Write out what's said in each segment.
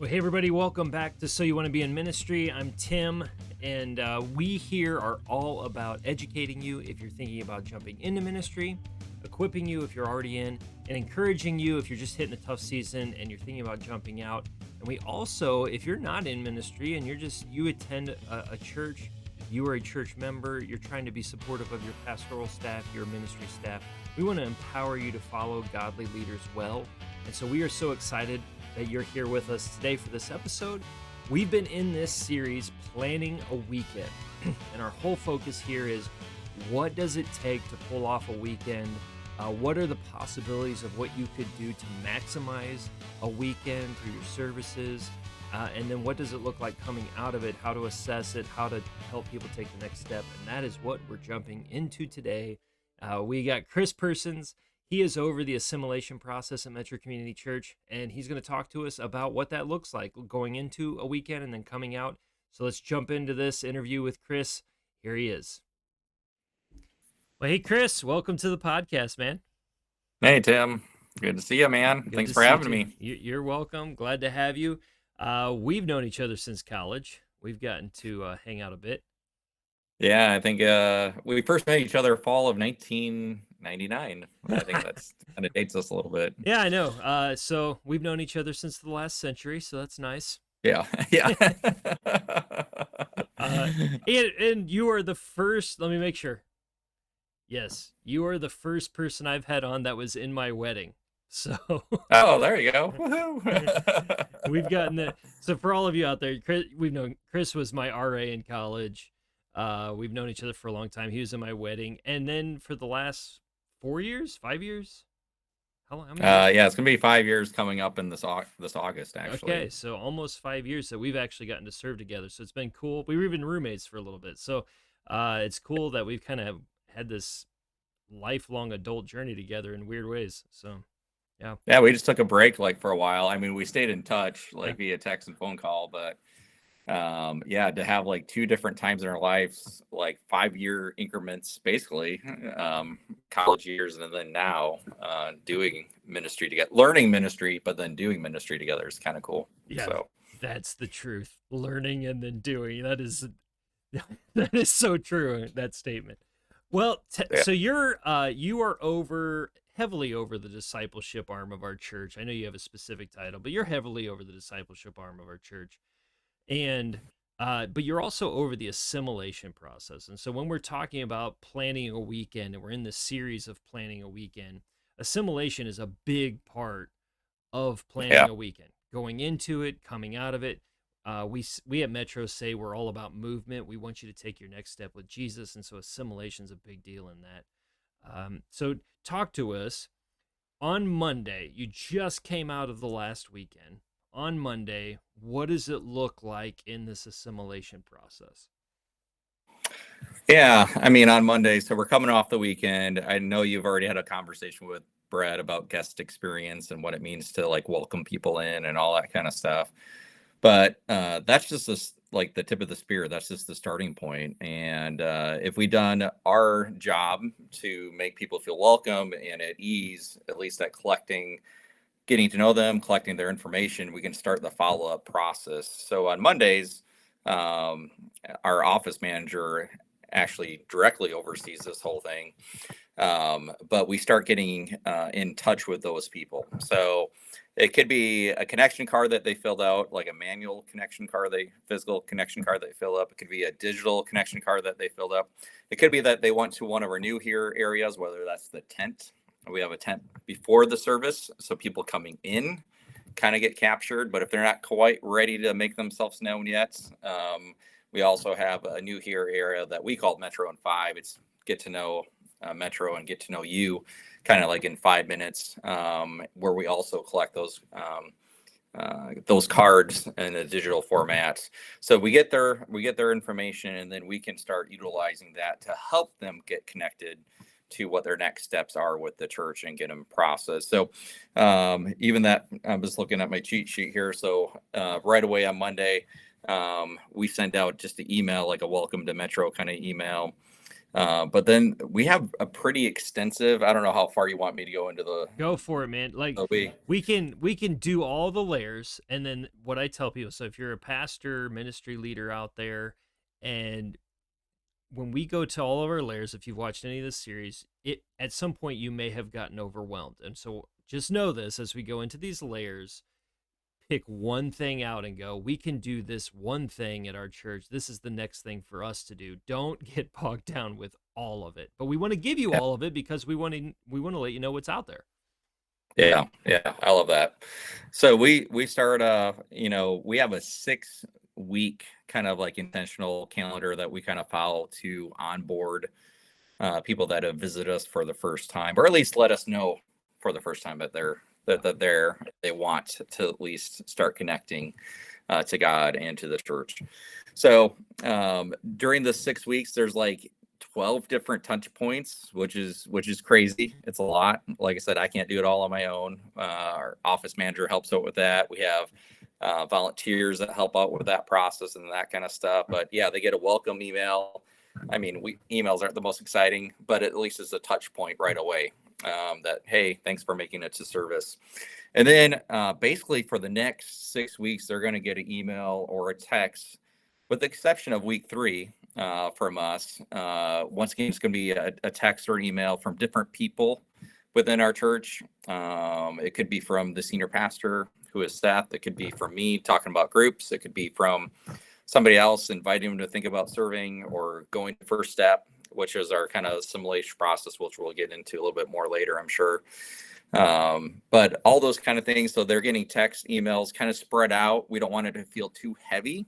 Well, hey, everybody, welcome back to So You Want to Be in Ministry. I'm Tim, and we here are all about educating you if you're thinking about jumping into ministry, equipping you if you're already in, and encouraging you if you're just hitting a tough season and you're thinking about jumping out. And we also, if you're not in ministry and you attend a church, you are a church member, you're trying to be supportive of your pastoral staff, your ministry staff, we want to empower you to follow godly leaders well. And so we are so excited that you're here with us today for this episode. We've been in this series planning a weekend, and our whole focus here is what does it take to pull off a weekend? What are the possibilities of what you could do to maximize a weekend through your services? And then what does it look like coming out of it, how to assess it, how to help people take the next step. And that is what we're jumping into today. We got Chris Persons. He is over the assimilation process at Metro Community Church, and he's going to talk to us about what that looks like going into a weekend and then coming out. So let's jump into this interview with Chris. Here he is. Well, hey, Chris, welcome to the podcast, man. Hey, Tim. Good to see you, man. Good Thanks to for see having you. me. You're welcome. Glad to have you. We've known each other since college. We've gotten to hang out a bit. Yeah, I think we first met each other fall of 1999. I think that's kind of dates us a little bit. Yeah, I know. So we've known each other since the last century, so that's nice. Yeah, yeah. And you are the first, let me make sure. Yes, you are the first person I've had on that was in my wedding. So oh, there you go. Woohoo. We've gotten that. So for all of you out there, Chris was my RA in college. We've known each other for a long time. He was in my wedding, and then for the last 5 years. How many years? Yeah, it's gonna be 5 years coming up in this August, actually. Okay, so almost 5 years that we've actually gotten to serve together. So it's been cool. We were even roommates for a little bit. So it's cool that we've kind of had this lifelong adult journey together in weird ways. So yeah, we just took a break for a while. I mean, we stayed in touch via text and phone call, but yeah, to have 2 different times in our lives, 5-year increments, basically, college years, and then now doing ministry together, learning ministry, but then doing ministry together is kind of cool. Yeah, so that's the truth. Learning and then doing. That is so true, that statement. Well, so you are heavily over the discipleship arm of our church. I know you have a specific title, but you're heavily over the discipleship arm of our church. And but you're also over the assimilation process. And so when we're talking about planning a weekend, and we're in this series of planning a weekend, assimilation is a big part of planning a weekend. Going into it, coming out of it. We at Metro say we're all about movement. We want you to take your next step with Jesus, and so assimilation is a big deal in that. So talk to us. On Monday, you just came out of the last weekend. On Monday, what does it look like in this assimilation process? Yeah, I mean, on Monday, so we're coming off the weekend. I know you've already had a conversation with Brett about guest experience and what it means to welcome people in and all that kind of stuff. But that's just the tip of the spear. That's just the starting point. And if we've done our job to make people feel welcome and at ease, at least at getting to know them, collecting their information, we can start the follow-up process. So on Mondays, our office manager actually directly oversees this whole thing. But we start getting in touch with those people. So it could be a connection card that they filled out, like a manual connection card, physical connection card they fill up. It could be a digital connection card that they filled up. It could be that they went to one of our new here areas, whether that's the tent. We have a tent before the service, so people coming in kind of get captured. But if they're not quite ready to make themselves known yet, we also have a new here area that we call Metro and 5. It's get to know Metro and get to know you, kind of in 5 minutes, where we also collect those cards in a digital format. So we get their information, and then we can start utilizing that to help them get connected to what their next steps are with the church and get them processed. So even that, I was looking at my cheat sheet here. So right away on Monday, we send out just an email, like a welcome to Metro kind of email. But then we have a pretty extensive, I don't know how far you want me to go into Go for it, man. Like the week. we can do all the layers, and then what I tell people, so if you're a pastor, ministry leader out there, and when we go to all of our layers, if you've watched any of this series, it at some point you may have gotten overwhelmed. And so just know this, as we go into these layers, pick one thing out and go, we can do this one thing at our church. This is the next thing for us to do. Don't get bogged down with all of it. But we want to give you Yeah, all of it because we want to let you know what's out there. yeah, yeah, I love that. So we start we have a 6 week kind of like intentional calendar that we kind of follow to onboard people that have visited us for the first time, or at least let us know for the first time that they want to at least start connecting to God and to the church. So during the 6 weeks, there's like 12 different touch points, which is crazy. It's a lot. Like I said, I can't do it all on my own. Our office manager helps out with that. We have volunteers that help out with that process and that kind of stuff. But yeah, they get a welcome email. I mean, emails aren't the most exciting, but at least it's a touch point right away. That, hey, thanks for making it to service. And then basically for the next 6 weeks, they're going to get an email or a text, with the exception of week 3 from us. Once again, it's going to be a text or an email from different people within our church. It could be from the senior pastor, who is Seth. It could be from me talking about groups. It could be from somebody else inviting them to think about serving or going to first step, which is our kind of assimilation process, which we'll get into a little bit more later, I'm sure. But all those kind of things. So they're getting text, emails kind of spread out. We don't want it to feel too heavy,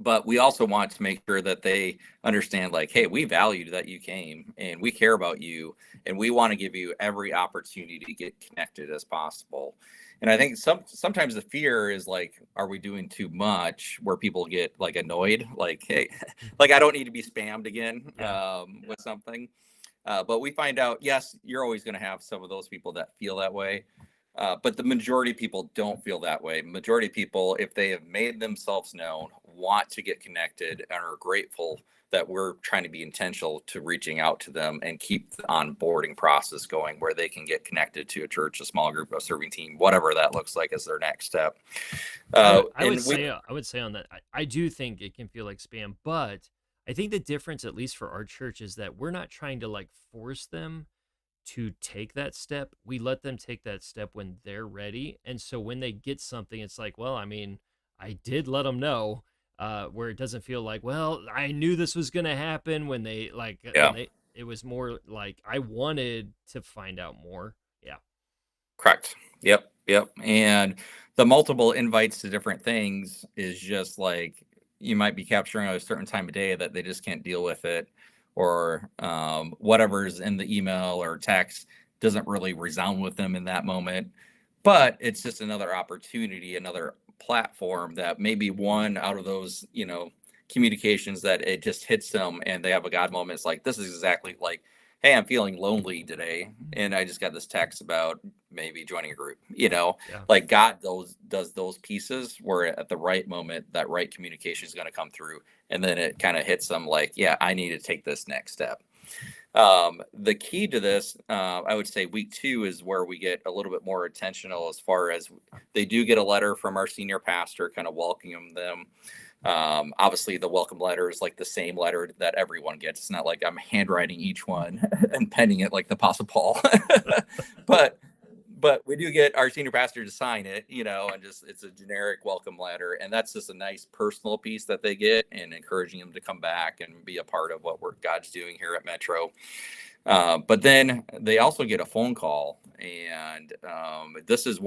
but we also want to make sure that they understand, like, hey, we value that you came and we care about you, and we want to give you every opportunity to get connected as possible. And I think sometimes the fear is like, are we doing too much, where people get like annoyed, like, hey, like I don't need to be spammed again Yeah. with something. But we find out, yes, you're always going to have some of those people that feel that way. But the majority of people don't feel that way. Majority of people, if they have made themselves known, want to get connected and are grateful that we're trying to be intentional to reaching out to them and keep the onboarding process going, where they can get connected to a church, a small group, a serving team, whatever that looks like as their next step. And we, I would say on that, I do think it can feel like spam, but I think the difference, at least for our church, is that we're not trying to like force them to take that step. We let them take that step when they're ready. And so when they get something, it's like, well, I mean, I did let them know, where it doesn't feel like, well, I knew this was going to happen when they like, yeah. it was more like I wanted to find out more. Yeah. Correct. Yep. Yep. And the multiple invites to different things is just like, you might be capturing at a certain time of day that they just can't deal with it, or whatever's in the email or text doesn't really resound with them in that moment. But it's just another opportunity, another platform that maybe one out of those, communications that it just hits them and they have a God moment. It's like, this is exactly like, hey, I'm feeling lonely today, and I just got this text about maybe joining a group. Yeah. Like God does those pieces where at the right moment that right communication is going to come through, and then it kind of hits them like, yeah, I need to take this next step. The key to this, I would say week 2 is where we get a little bit more intentional, as far as they do get a letter from our senior pastor kind of welcoming them. Obviously the welcome letter is like the same letter that everyone gets. It's not like I'm handwriting each one and penning it like the Apostle Paul. but we do get our senior pastor to sign it, and just, it's a generic welcome letter, and that's just a nice personal piece that they get, and encouraging them to come back and be a part of what God's doing here at Metro. But then they also get a phone call, and this is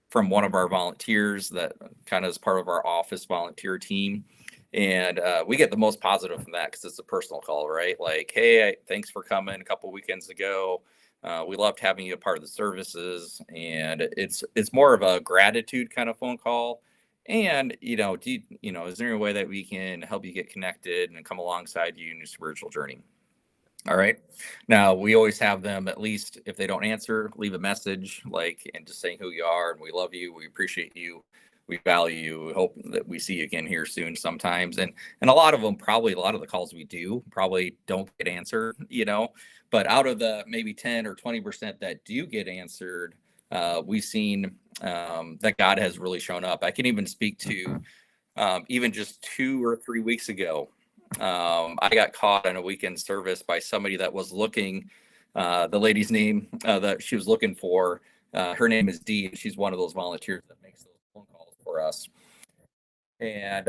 from one of our volunteers that kind of is part of our office volunteer team. And we get the most positive from that because it's a personal call, right? Like, hey, thanks for coming a couple weekends ago. We loved having you a part of the services, and it's more of a gratitude kind of phone call. And is there any way that we can help you get connected and come alongside you in your spiritual journey? All right. Now, we always have them, at least if they don't answer, leave a message, like, and just saying who you are, and we love you, we appreciate you. We value you. We hope that we see you again here soon sometimes. And a lot of them, probably a lot of the calls we do probably don't get answered, but out of the maybe 10 or 20% that do get answered, we've seen that God has really shown up. I can even speak to even just 2 or 3 weeks ago. I got caught in a weekend service by somebody that was looking, the lady's name that she was looking for. Her name is Dee, and she's one of those volunteers that makes those phone calls for us. And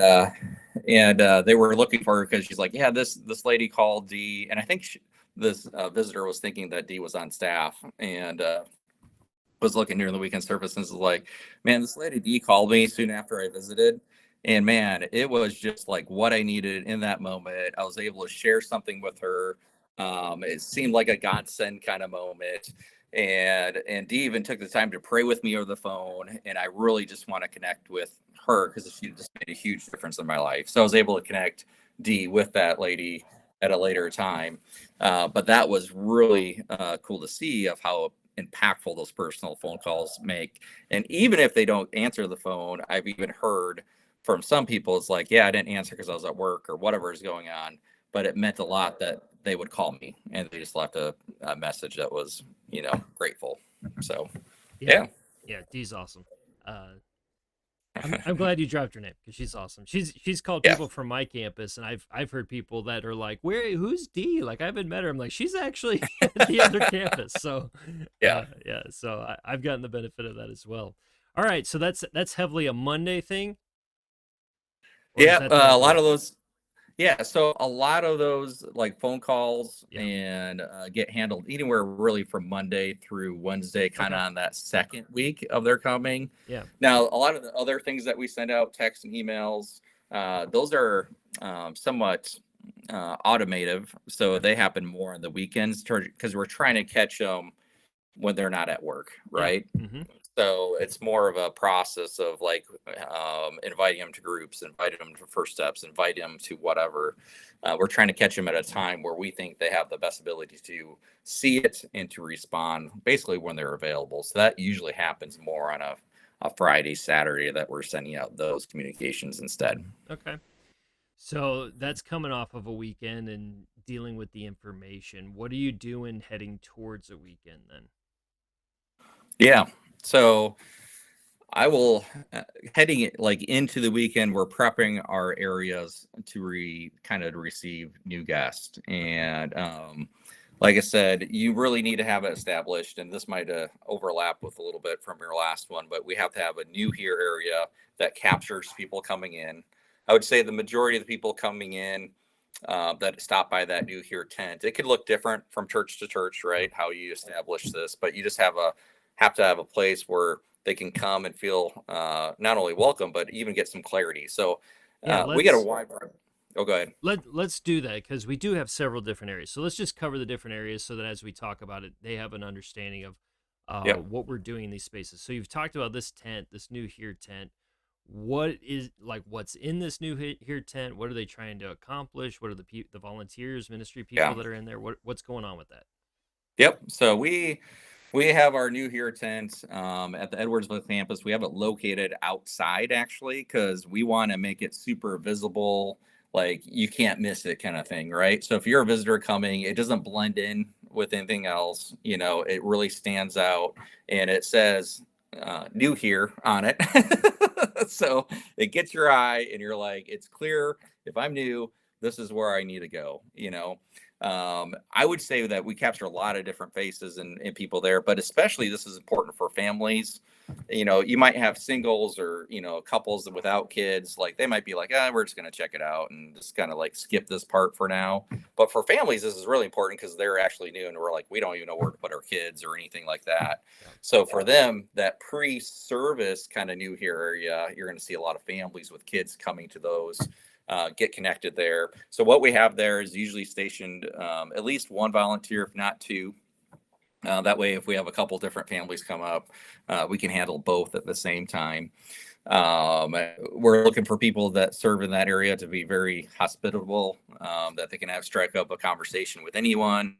they were looking for her because she's like, yeah, this lady called Dee, and I think this visitor was thinking that Dee was on staff, and was looking during the weekend service and was like, man, this lady Dee called me soon after I visited. And man, it was just like what I needed in that moment. I was able to share something with her. It seemed like a godsend kind of moment. And Dee even took the time to pray with me over the phone. And I really just want to connect with her because she just made a huge difference in my life. So I was able to connect Dee with that lady at a later time. But that was really cool to see of how impactful those personal phone calls make. And even if they don't answer the phone, I've even heard from some people, it's like, yeah, I didn't answer because I was at work or whatever is going on, but it meant a lot that they would call me and they just left a message that was, grateful. So, Yeah, yeah. yeah, Dee's awesome. I'm glad you dropped her name because she's awesome. She's called Yeah. people from my campus, and I've heard people that are like, who's Dee? Like, I haven't met her. I'm like, she's actually at the other campus. So Yeah. yeah. So I've gotten the benefit of that as well. All right, so that's heavily a Monday thing, or is Yeah. that A throughout the lot week? of those. Yeah, so a lot of those like phone calls Yeah. and get handled anywhere really from Monday through Wednesday, kind Okay. of on that second week of their coming. Yeah. Now, a lot of the other things that we send out, texts and emails, those are somewhat automative, so they happen more on the weekends because we're trying to catch them when they're not at work, Yeah. right? Mm-hmm. So it's more of a process of like inviting them to groups, inviting them to first steps, inviting them to whatever. We're trying to catch them at a time where we think they have the best ability to see it and to respond basically when they're available. So that usually happens more on a Friday, Saturday that we're sending out those communications instead. Okay. So that's coming off of a weekend and dealing with the information. What are you doing heading towards a weekend then? Yeah. So I will heading like into the weekend. We're prepping our areas to kind of receive new guests, Okay. and like I said, you really need to have it established. And this might overlap with a little bit from your last one, but we have to have a new here area that captures people coming in. I would say the majority of the people coming in that stop by that new here tent. It could look different from church to church, right? How you establish this, but you just have to have a place where they can come and feel not only welcome but even get some clarity. So Yeah, we got a wide. Oh, go ahead. let's do that because we do have several different areas. So let's just cover the different areas so that as we talk about it, they have an understanding of Yep. what we're doing in these spaces. So you've talked about this tent, this new here tent. What is like what's in this new here tent? What are they trying to accomplish? What are the volunteers, ministry people Yeah. that are in there? What's going on with that? Yep. So we have our new here tent at the Edwardsville campus. We have it located outside actually because we want to make it super visible, like you can't miss it kind of thing, right? So if you're a visitor coming, it doesn't blend in with anything else. It really stands out, and it says new here on it. So it gets your eye, and you're like, it's clear. If I'm new, this is where I need to go. I would say that we capture a lot of different faces and people there, but especially this is important for families. You might have singles or couples without kids, like they might be like, we're just going to check it out and just kind of like skip this part for now. But for families, this is really important because they're actually new and we're like, we don't even know where to put our kids or anything like that. Yeah. So for them, that pre-service kind of new here area, you're going to see a lot of families with kids coming to those, get connected there. So what we have there is usually stationed at least one volunteer, if not two. That way, if we have a couple different families come up, we can handle both at the same time. We're looking for people that serve in that area to be very hospitable, that they can strike up a conversation with anyone.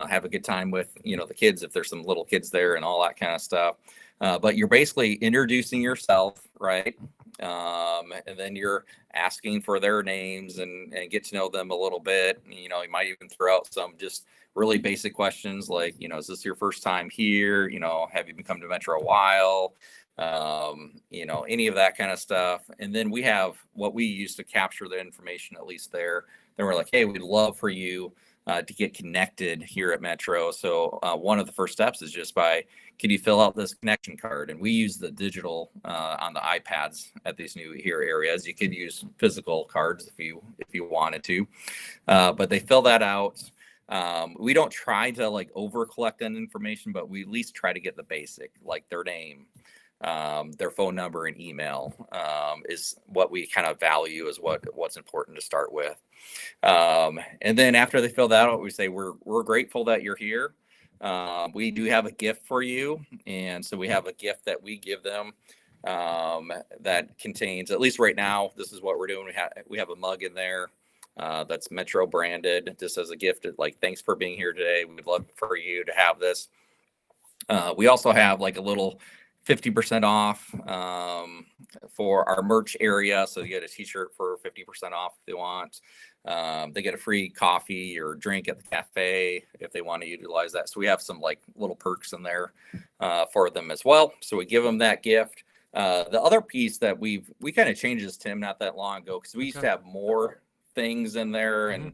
have a good time with, the kids if there's some little kids there and all that kind of stuff. But you're basically introducing yourself, right? And then you're asking for their names and get to know them a little bit. You might even throw out some just really basic questions like, is this your first time here? Have you been coming to Metro a while? Any of that kind of stuff. And then we have what we use to capture the information, at least there. Then we're like, hey, we'd love for you to get connected here at Metro. So one of the first steps is just can you fill out this connection card? And we use the digital on the iPads at these new here areas. You could use physical cards if you wanted to, but they fill that out. We don't try to like over collect that information, but we at least try to get the basic, like their name, their phone number and email is what we kind of value is what's important to start with. And then after they fill that out, we say, we're grateful that you're here. We do have a gift for you. And so we have a gift that we give them that contains, at least right now, this is what we're doing. We have a mug in there that's Metro branded, just as a gift. Like, thanks for being here today. We'd love for you to have this. We also have like a little 50% off for our merch area. So you get a t-shirt for 50% off if they want. They get a free coffee or drink at the cafe if they want to utilize that. So we have some like little perks in there for them as well. So we give them that gift. The other piece that we kind of changed this, Tim, not that long ago, because we used to have more things in there and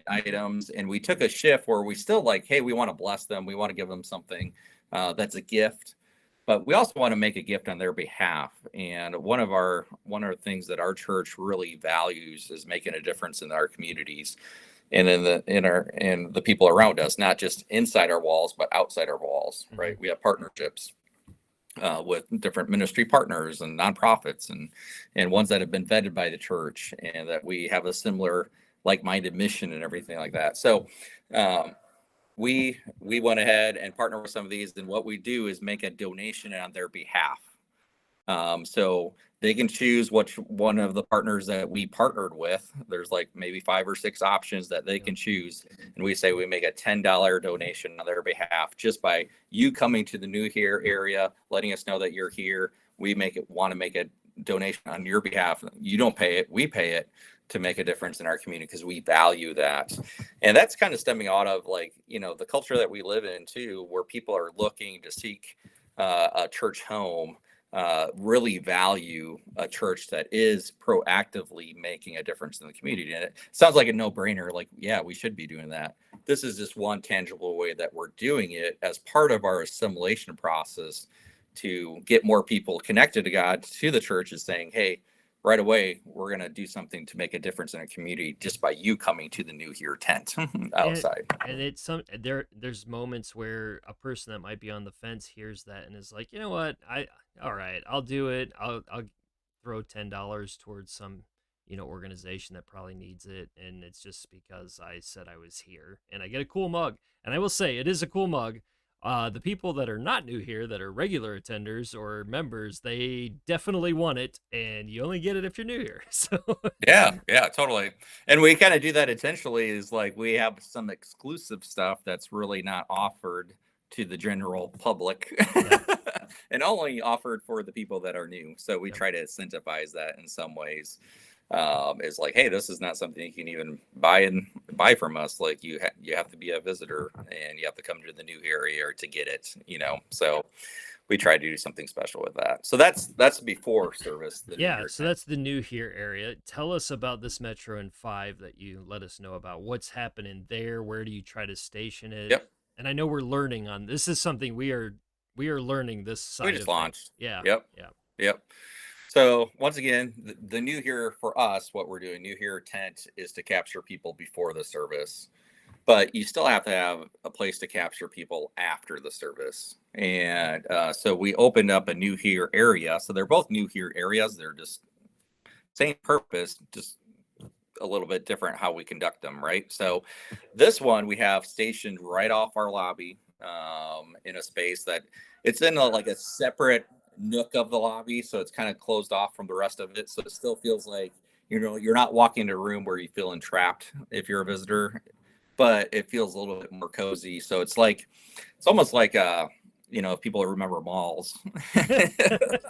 items. And we took a shift where we still like, hey, we want to bless them. We want to give them something that's a gift. But we also want to make a gift on their behalf. And one of the things that our church really values is making a difference in our communities and in the people around us, not just inside our walls, but outside our walls, right? We have partnerships with different ministry partners and nonprofits and ones that have been vetted by the church and that we have a similar like-minded mission and everything like that. So we went ahead and partnered with some of these, and what we do is make a donation on their behalf. So they can choose which one of the partners that we partnered with. There's like maybe 5 or 6 options that they can choose. And we say we make a $10 donation on their behalf just by you coming to the New Here area, letting us know that you're here. We want to make a donation on your behalf. You don't pay it, we pay it to make a difference in our community because we value that. And that's kind of stemming out of like, the culture that we live in too, where people are looking to seek a church home, really value a church that is proactively making a difference in the community. And it sounds like a no-brainer, like, yeah, we should be doing that. This is just one tangible way that we're doing it as part of our assimilation process to get more people connected to God, to the church, is saying, hey, right away, we're going to do something to make a difference in a community just by you coming to the New Here tent outside. And it's there's moments where a person that might be on the fence hears that and is like, you know what, all right, I'll do it. I'll throw $10 towards some organization that probably needs it, and it's just because I said I was here, and I get a cool mug. And I will say it is a cool mug. The people that are not new here, that are regular attenders or members, they definitely want it, and you only get it if you're new here. So yeah, totally. And we kind of do that intentionally, is like we have some exclusive stuff that's really not offered to the general public and only offered for the people that are new. So we try to incentivize that in some ways. Is like, hey, this is not something you can even buy from us. Like you have to be a visitor and you have to come to the new area to get it, so we try to do something special with that. So that's before service. So that's the New Here area. Tell us about this Metro in 5 that you let us know about. What's happening there? Where do you try to station it? Yep. And I know we're learning on this. Is something we are learning this side. We just launched. Yeah. Yep. So once again, the New Here for us, what we're doing, New Here tent, is to capture people before the service, but you still have to have a place to capture people after the service. And so we opened up a New Here area. So they're both New Here areas. They're just same purpose, just a little bit different how we conduct them, right? So this one we have stationed right off our lobby in a space that it's in like a separate nook of the lobby, so it's kind of closed off from the rest of it, so it still feels like you're not walking into a room where you feel entrapped if you're a visitor. but it feels a little bit more cozy. So it's almost like if people remember malls, it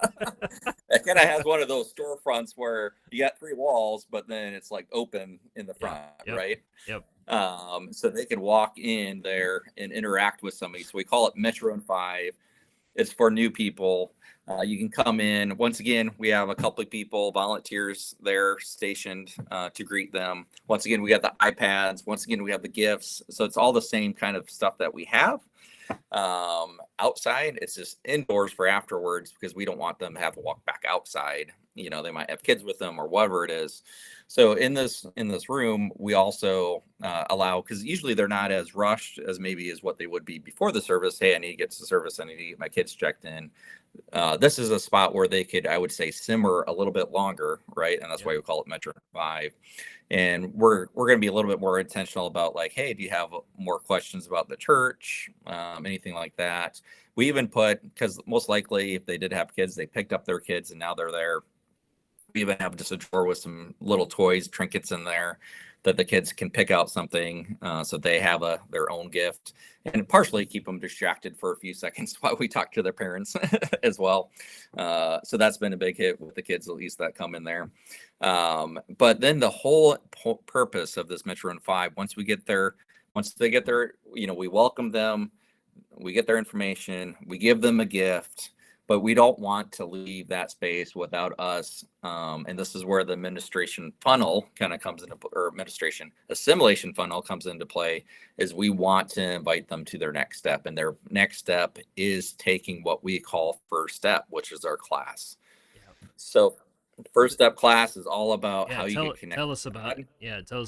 kind of has one of those storefronts where you got three walls, but then it's like open in the Yeah. front, Yep. right? Yep. So they can walk in there and interact with somebody. So we call it Metro and 5. It's for new people. You can come in. Once again, we have a couple of people, volunteers there stationed to greet them. Once again, we got the iPads. Once again, we have the gifts. So it's all the same kind of stuff that we have. Outside, it's just indoors for afterwards because we don't want them to have to walk back outside. They might have kids with them or whatever it is. So in this room, we also allow, because usually they're not as rushed as maybe as what they would be before the service. Hey, I need to get to the service. I need to get my kids checked in. This is a spot where they could, I would say, simmer a little bit longer, right? And that's why we call it Metro 5. And we're going to be a little bit more intentional about like, hey, do you have more questions about the church? Anything like that. We even put, because most likely if they did have kids, they picked up their kids and now they're there. We even have just a drawer with some little toys, trinkets in there that the kids can pick out something so they have their own gift, and partially keep them distracted for a few seconds while we talk to their parents as well. So that's been a big hit with the kids, at least that come in there. But then the whole purpose of this Metro and 5, once they get there, we welcome them, we get their information, we give them a gift, but we don't want to leave that space without us. And this is where the administration funnel kind of comes into, or assimilation funnel comes into play, is we want to invite them to their next step. And their next step is taking what we call first step, which is our class. Yeah. So first step class is all about how you get connected. Tell us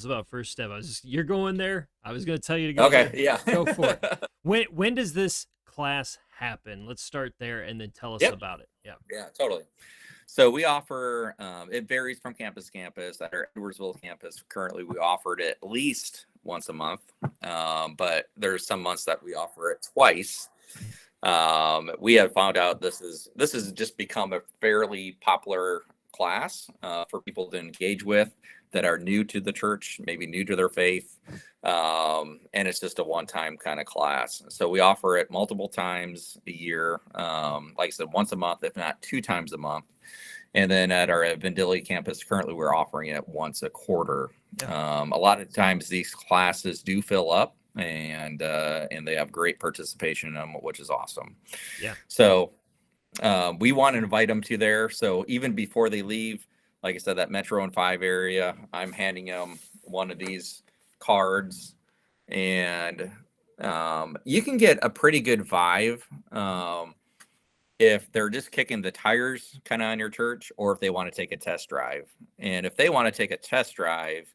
about first step. You're going there. I was going to tell you to go. Okay. There. Yeah. Go for it. When does this class happen? Let's start there and then tell us about it. Yeah. Yeah, totally. So we offer, it varies from campus to campus. At our Edwardsville campus, currently we offer it at least once a month, but there's some months that we offer it twice. We have found out this has just become a fairly popular class for people to engage with that are new to the church, maybe new to their faith. And it's just a one-time kind of class. So we offer it multiple times a year. Like I said, once a month, if not 2 times a month. And then at our Vandalia campus, currently we're offering it once a quarter. A lot of times these classes do fill up, and they have great participation in them, which is awesome. Yeah. So we want to invite them to there. So even before they leave, like I said, that Metro and 5 area, I'm handing them one of these cards, and you can get a pretty good vibe if they're just kicking the tires kind of on your church, or if they want to take a test drive. And if they want to take a test drive,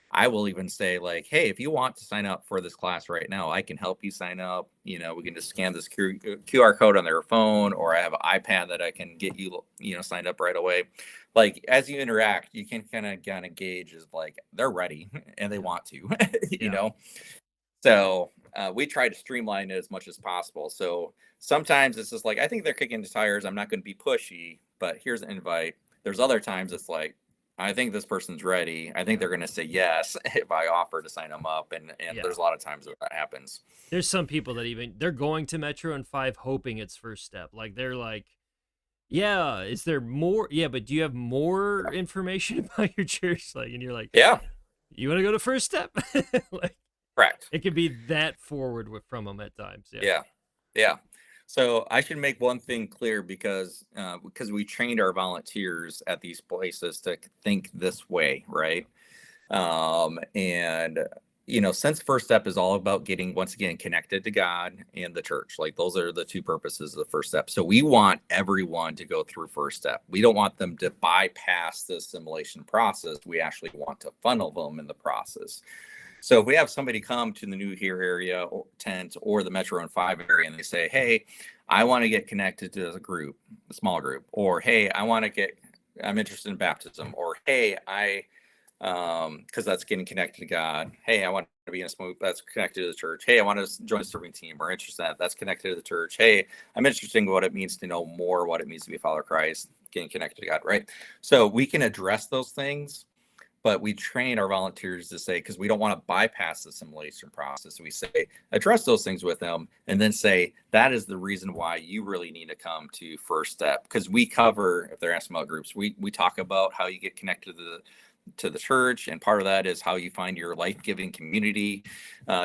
I will even say like, hey, if you want to sign up for this class right now, I can help you sign up. We can just scan this QR code on their phone, or I have an iPad that I can get you, signed up right away. Like as you interact, you can kind of gauge is like they're ready and they want to, So we try to streamline it as much as possible. So sometimes it's just like, I think they're kicking the tires. I'm not going to be pushy, but here's an invite. There's other times it's like, I think this person's ready. I think they're going to say yes if I offer to sign them up. And there's a lot of times where that happens. There's some people that they're going to Metro and 5 hoping it's first step. Like they're like, yeah, is there more? Yeah, but do you have more information about your church? Like, and you're like, yeah, you want to go to first step? Like, correct. It can be that forward from them at times. Yeah. So I should make one thing clear, because we trained our volunteers at these places to think this way, right? And since First Step is all about getting, once again, connected to God and the church, like those are the 2 purposes of the First Step. So we want everyone to go through First Step. We don't want them to bypass the assimilation process. We actually want to funnel them in the process. So if we have somebody come to the New Here area or tent or the Metro and 5 area, and they say, hey, I want to get connected to a small group, or hey, I'm interested in baptism, or hey, because that's getting connected to God. Hey, I want to be in a small group that's connected to the church. Hey, I want to join a serving team, or interested in that's connected to the church. Hey, I'm interested in what it means to know more, what it means to be a follower of Christ, getting connected to God, right? So we can address those things. but we train our volunteers to say, because we don't want to bypass the assimilation process. We say, address those things with them, and then say, that is the reason why you really need to come to First Step. Because we cover, if they're SML groups, we talk about how you get connected to the church, and part of that is how you find your life-giving community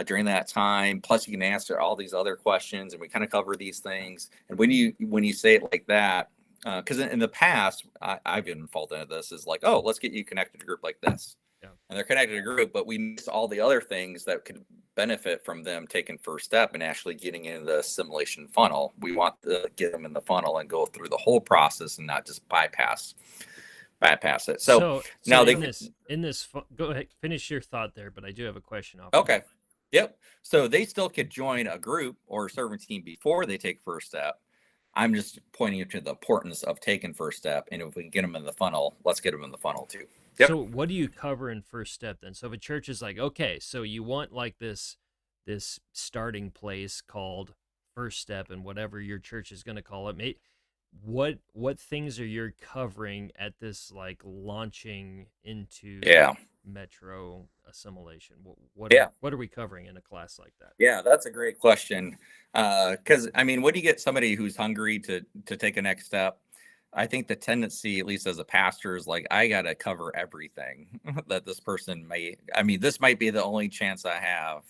during that time. Plus, you can answer all these other questions, and we kind of cover these things. And when you say it like that, because in the past, I've been involved into this, is like, oh, let's get you connected to a group like this. Yeah. And they're connected to a group, but we miss all the other things that could benefit from them taking First Step and actually getting into the assimilation funnel. We want to get them in the funnel and go through the whole process and not just bypass it. So now in this, go ahead, finish your thought there, but I do have a question. Okay. Yep. So they still could join a group or a serving team before they take First Step. I'm just pointing you to the importance of taking First Step, and if we can get them in the funnel, let's get them in the funnel too. Yep. So what do you cover in First Step then? So if a church is like, okay, so you want like this starting place called First Step, and whatever your church is going to call it, what things are you covering at this like launching into Metro assimilation? What are we covering in a class like that? Yeah, that's a great question. Because I mean, when you get somebody who's hungry to take a next step, I think the tendency, at least as a pastor, is like, I got to cover everything that this person may. I mean, this might be the only chance I have,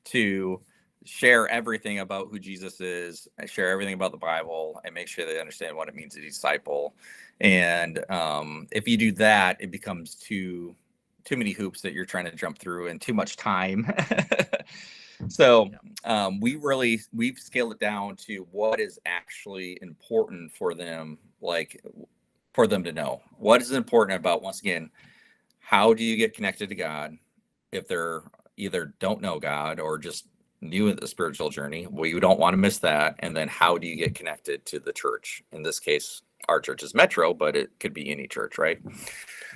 to share everything about who Jesus is, share everything about the Bible, and make sure they understand what it means to disciple. And if you do that, it becomes too many hoops that you're trying to jump through and too much time. So we've scaled it down to what is actually important for them, like for them to know. What is important about, once again, how do you get connected to God if they're either don't know God or just new in the spiritual journey? Well, you don't want to miss that. And then how do you get connected to the church? In this case, our church is Metro, but it could be any church, right?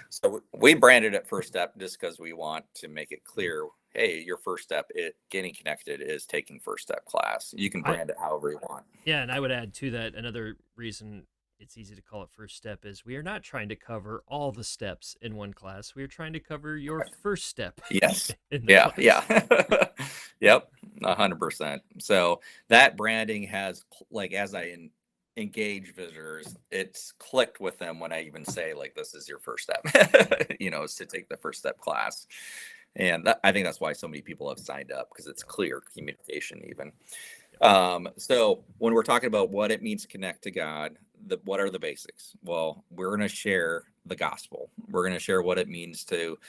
So we branded it First Step just because we want to make it clear, hey, your first step, getting connected, is taking First Step class. You can brand it however you want. Yeah, and I would add to that, another reason it's easy to call it First Step is we are not trying to cover all the steps in one class. We are trying to cover your first step. Yes. Class. Yeah. Yep. 100%. So that branding has, like, as I engage visitors, it's clicked with them when I even say, like, this is your first step, is to take the First Step class. And I think that's why so many people have signed up, because it's clear communication even. So when we're talking about what it means to connect to God, what are the basics? Well, we're going to share the gospel. We're going to share what it means to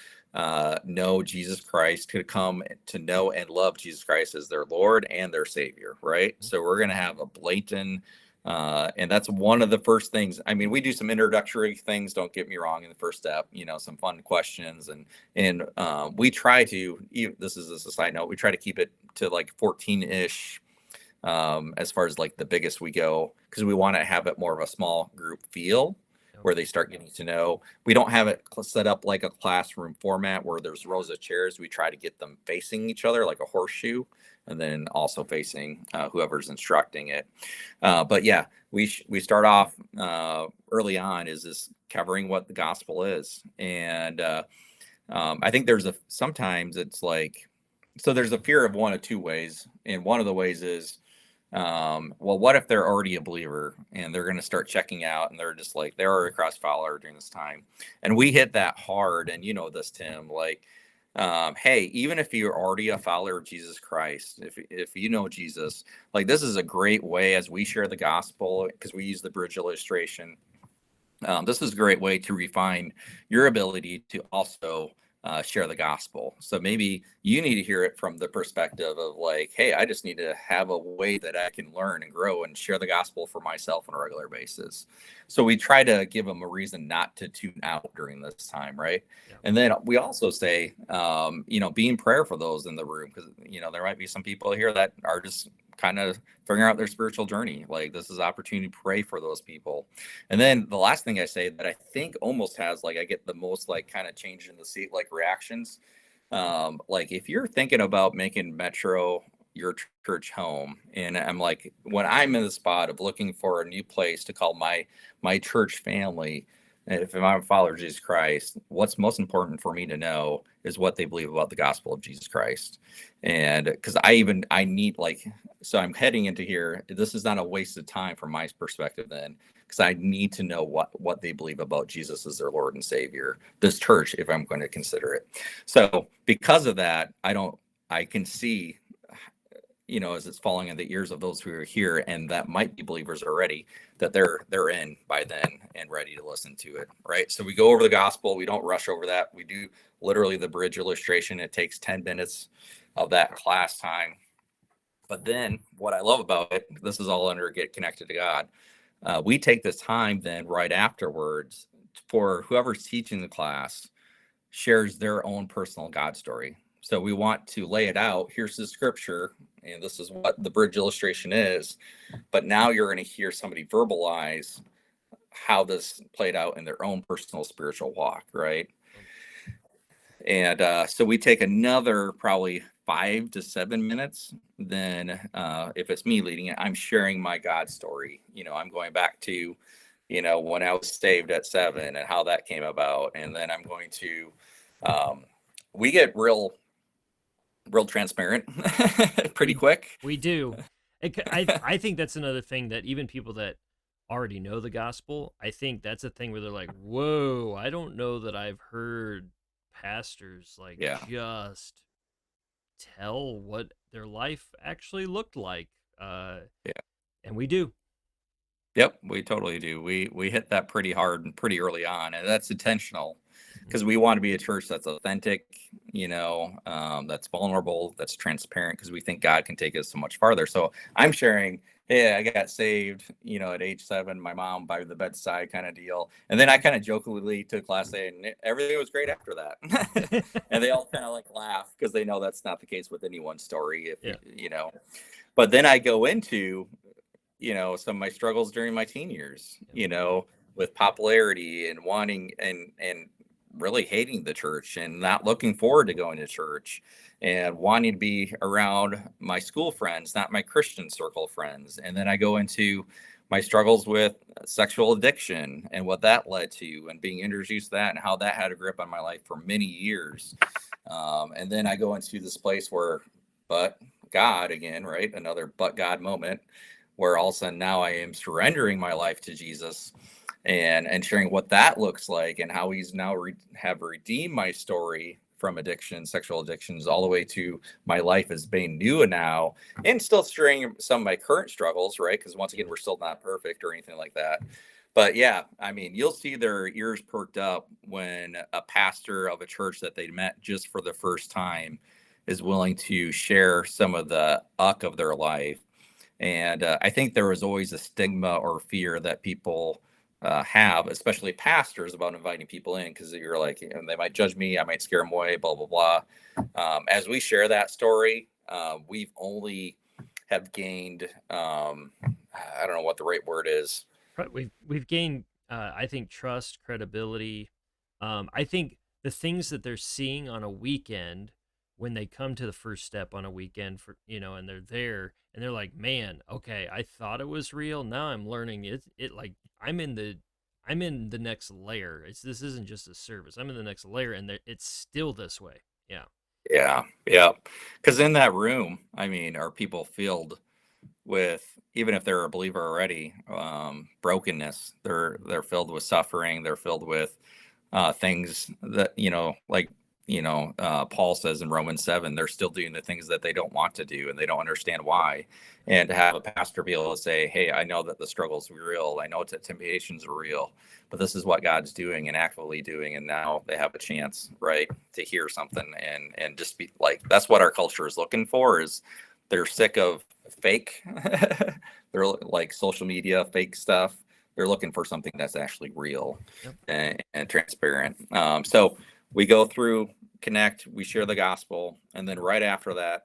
know Jesus Christ, to come to know and love Jesus Christ as their Lord and their Savior, right? So we're going to have a blatant, and that's one of the first things. I mean, we do some introductory things, don't get me wrong, in the First Step, some fun questions, and we try to, this is a side note, we try to keep it to like 14-ish as far as like the biggest we go, because we want to have it more of a small group feel where they start getting to know. We don't have it set up like a classroom format where there's rows of chairs. We try to get them facing each other like a horseshoe, and then also facing whoever's instructing it. But yeah, we start off early on is this covering what the gospel is. And I think sometimes it's like, so there's a fear of one of two ways. And one of the ways is, well, what if they're already a believer and they're going to start checking out and they're just like, they're already a Christ follower during this time. And we hit that hard. And you know this, Tim, like, hey, even if you're already a follower of Jesus Christ, if you know Jesus, like, this is a great way, as we share the gospel, because we use the bridge illustration. This is a great way to refine your ability to also share the gospel. So maybe you need to hear it from the perspective of like, hey, I just need to have a way that I can learn and grow and share the gospel for myself on a regular basis. So we try to give them a reason not to tune out during this time, right? Yeah. And then we also say, be in prayer for those in the room, because, there might be some people here that are just kind of figuring out their spiritual journey. Like, this is an opportunity to pray for those people. And then the last thing I say that I think almost has, like, I get the most, like, kind of change in the seat, like, reactions. Like, if you're thinking about making Metro your church home, and I'm like, when I'm in the spot of looking for a new place to call my church family, if I'm a follower of Jesus Christ, what's most important for me to know is what they believe about the gospel of Jesus Christ. And because I need, like, so I'm heading into here. This is not a waste of time from my perspective then, because I need to know what they believe about Jesus as their Lord and Savior, this church, if I'm going to consider it. So because of that, I can see, as it's falling in the ears of those who are here and that might be believers already, that they're in by then and ready to listen to it, right? So we go over the gospel. We don't rush over that. We do literally the bridge illustration. It takes 10 minutes of that class time. But then what I love about it, this is all under Get Connected to God. We take this time then right afterwards for whoever's teaching the class shares their own personal God story. So we want to lay it out. Here's the scripture, and this is what the bridge illustration is. But now you're going to hear somebody verbalize how this played out in their own personal spiritual walk, right? And so we take another probably 5 to 7 minutes. Then if it's me leading it, I'm sharing my God story. I'm going back to, when I was saved at 7 and how that came about. And then I'm going to, we get real transparent pretty quick. We do. I think that's another thing that even people that already know the gospel, I think that's a thing where they're like, whoa, I don't know that I've heard pastors like Yeah. just tell what their life actually looked like. Yeah. And we do. Yep, we totally do. We hit that pretty hard and pretty early on, and that's intentional because we want to be a church that's authentic, that's vulnerable, that's transparent, because we think God can take us so much farther. So I'm sharing, hey, I got saved, at age 7, my mom by the bedside kind of deal. And then I kind of jokingly took class A and everything was great after that. And they all kind of like laugh because they know that's not the case with anyone's story, But then I go into some of my struggles during my teen years, with popularity and wanting and really hating the church and not looking forward to going to church and wanting to be around my school friends, not my Christian circle friends. And then I go into my struggles with sexual addiction and what that led to and being introduced to that and how that had a grip on my life for many years. And then I go into this place where, but God again, right? Another but God moment where all of a sudden now I am surrendering my life to Jesus and sharing what that looks like and how he's now have redeemed my story from addiction, sexual addictions, all the way to my life as being new and now, and still sharing some of my current struggles, right? Because once again, we're still not perfect or anything like that. But yeah, I mean, you'll see their ears perked up when a pastor of a church that they met just for the first time is willing to share some of the uck of their life. And I think there was always a stigma or fear that people have, especially pastors, about inviting people in because you're like, they might judge me, I might scare them away, blah, blah, blah. As we share that story, we've only have gained, I don't know what the right word is. We've gained, I think, trust, credibility. I think the things that they're seeing on a weekend when they come to the first step on a weekend and they're there and they're like, man, okay, I thought it was real. Now I'm learning it like I'm in the next layer. This isn't just a service. I'm in the next layer and it's still this way. Yeah. Yeah. Because in that room, I mean, are people filled with, even if they're a believer already, brokenness? They're filled with suffering. They're filled with things that, like, Paul says in Romans 7, they're still doing the things that they don't want to do and they don't understand why. And to have a pastor be able to say, hey, I know that the struggles are real. I know that temptations are real, but this is what God's doing and actively doing. And now they have a chance, right, to hear something and just be like, that's what our culture is looking for. Is they're sick of fake, they're like social media, fake stuff. They're looking for something that's actually real. Yep. and transparent. So we go through, connect, we share the gospel, and then right after that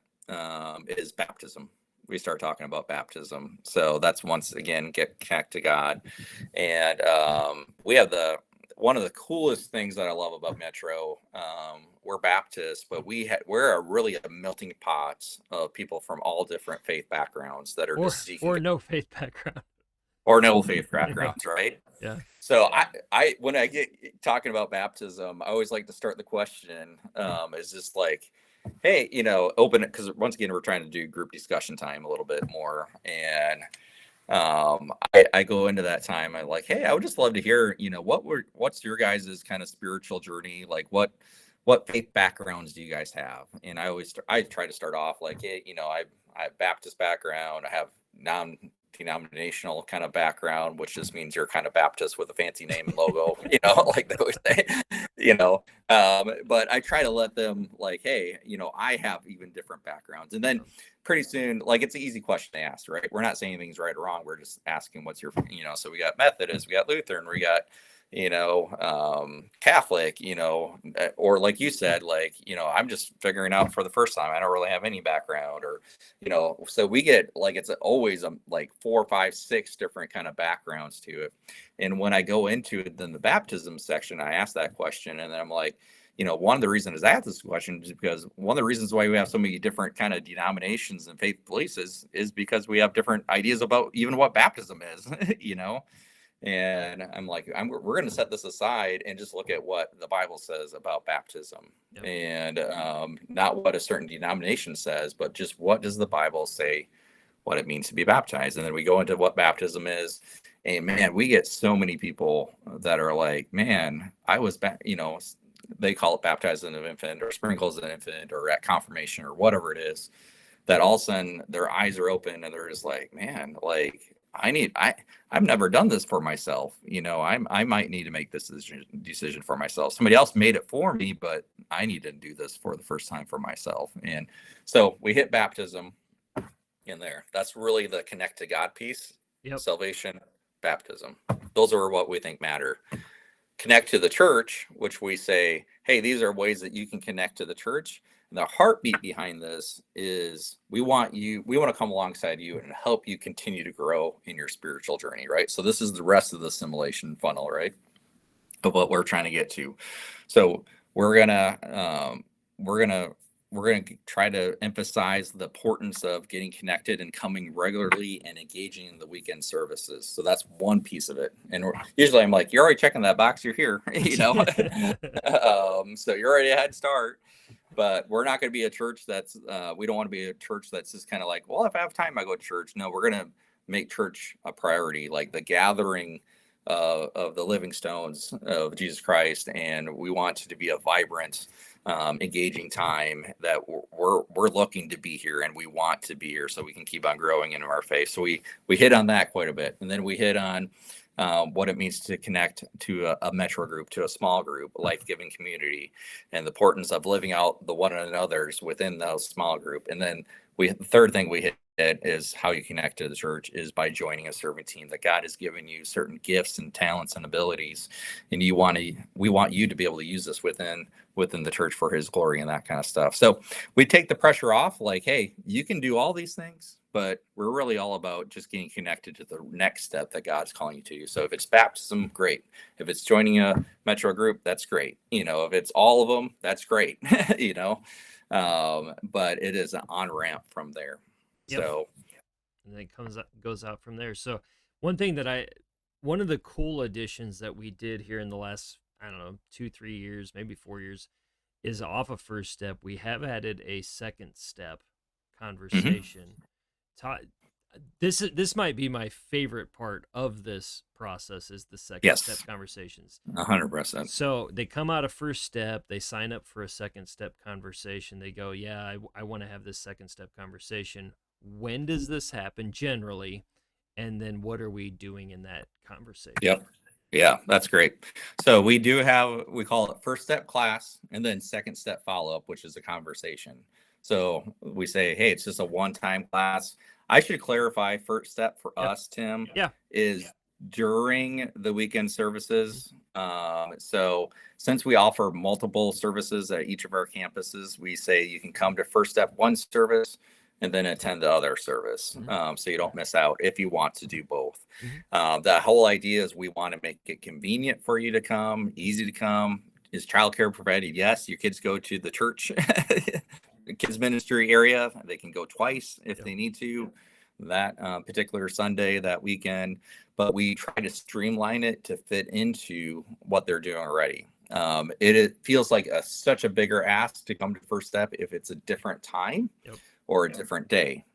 is baptism. We start talking about baptism. So that's once again, get connect to God. And we have one of the coolest things that I love about Metro. We're Baptists, but we're really a melting pot of people from all different faith backgrounds that are just seeking or no faith background. or no faith backgrounds, right? Yeah. So I when I get talking about baptism, I always like to start the question is just like, hey, open it, because once again we're trying to do group discussion time a little bit more, and I go into that time. I'm like, hey, I would just love to hear, what's your guys' kind of spiritual journey, like what faith backgrounds do you guys have? And I try to start off like, hey, I have Baptist background, I have non-denominational kind of background, which just means you're kind of Baptist with a fancy name and logo, like they always say, but I try to let them like, hey, I have even different backgrounds. And then pretty soon, like, it's an easy question to ask, right? We're not saying anything's right or wrong. We're just asking what's your, so we got Methodist, we got Lutheran, we got, Catholic, or like you said, like, I'm just figuring out for the first time. I don't really have any background, or, so we get like, it's always like 4, 5, 6 different kind of backgrounds to it. And when I go into it, then the baptism section, I ask that question, and then I'm like, one of the reasons I ask this question is because one of the reasons why we have so many different kind of denominations and faith beliefs is because we have different ideas about even what baptism is, And I'm like, we're going to set this aside and just look at what the Bible says about baptism, and not what a certain denomination says, but just what does the Bible say what it means to be baptized. And then we go into what baptism is. And man, we get so many people that are like, man, I was they call it baptized as an infant or sprinkled as an infant or at confirmation or whatever it is, that all of a sudden their eyes are open and they're just like, man, like, I've never done this for myself. I might need to make this decision for myself. Somebody else made it for me, but I need to do this for the first time for myself. And so we hit baptism in there. That's really the connect to God piece. Yep. Salvation, baptism. Those are what we think matter. Connect to the church, which we say, hey, these are ways that you can connect to the church. And the heartbeat behind this is we want to come alongside you and help you continue to grow in your spiritual journey, right? So this is the rest of the assimilation funnel, right, of what we're trying to get to. So we're gonna try to emphasize the importance of getting connected and coming regularly and engaging in the weekend services. So that's one piece of it. And usually I'm like, you're already checking that box, you're here, so you're already a head start. But we're not going to be a church that's, we don't want to be a church that's just kind of like, well, if I have time, I go to church. No, we're going to make church a priority, like the gathering of the living stones of Jesus Christ. And we want it to be a vibrant, engaging time that we're looking to be here, and we want to be here so we can keep on growing in our faith. So we hit on that quite a bit. And then we hit on what it means to connect to a metro group, to a small group, a life-giving community, and the importance of living out the one another's within those small group. And then the third thing we hit is how you connect to the church is by joining a serving team, that God has given you certain gifts and talents and abilities, and we want you to be able to use this within the church for his glory and that kind of stuff. So we take the pressure off, like, hey, you can do all these things, but we're really all about just getting connected to the next step that God's calling you to. So if it's baptism, great. If it's joining a metro group, that's great. If it's all of them, that's great. But it is an on-ramp from there. Yep. So, and then it goes out from there. So one of the cool additions that we did here in the last, I don't know, 2-3 years, maybe 4 years, is off of First Step. We have added a second step conversation. This might be my favorite part of this process, is the second step conversations. 100%. So they come out of First Step, they sign up for a second step conversation. They go, yeah, I want to have this second step conversation. When does this happen generally? And then what are we doing in that conversation? Yep. Yeah, that's great. So we call it first step class, and then second step follow-up, which is a conversation. So we say, hey, it's just a one-time class. I should clarify, first step for us, Tim, is during the weekend services. So since we offer multiple services at each of our campuses, we say you can come to first step one service and then attend the other service. So you don't miss out if you want to do both. The whole idea is we want to make it convenient for you to come, easy to come. Is childcare provided? Yes. Your kids go to the church kids ministry area. They can go twice if they need to. that particular Sunday, that weekend, but we try to streamline it to fit into what they're doing already. It feels like such a bigger ask to come to First Step if it's a different time or a different day.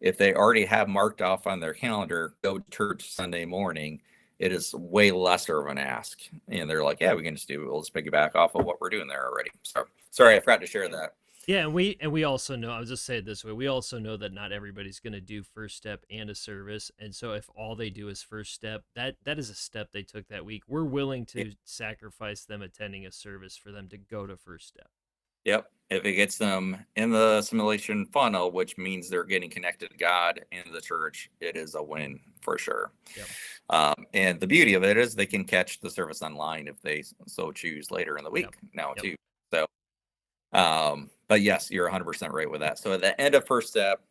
If they already have marked off on their calendar, go to church Sunday morning, it is way lesser of an ask. And they're like, yeah, we can just do it. We'll just piggyback off of what we're doing there already. So sorry, I forgot to share that. Yeah, and we also know, I'll just say it this way, we also know that not everybody's going to do First Step and a service. And so if all they do is First Step, that is a step they took that week. We're willing to sacrifice them attending a service for them to go to First Step. Yep. If it gets them in the assimilation funnel, which means they're getting connected to God and the church, it is a win for sure. Yep. And the beauty of it is they can catch the service online if they so choose later in the week now too. So, but yes, you're 100% right with that. So at the end of First Step,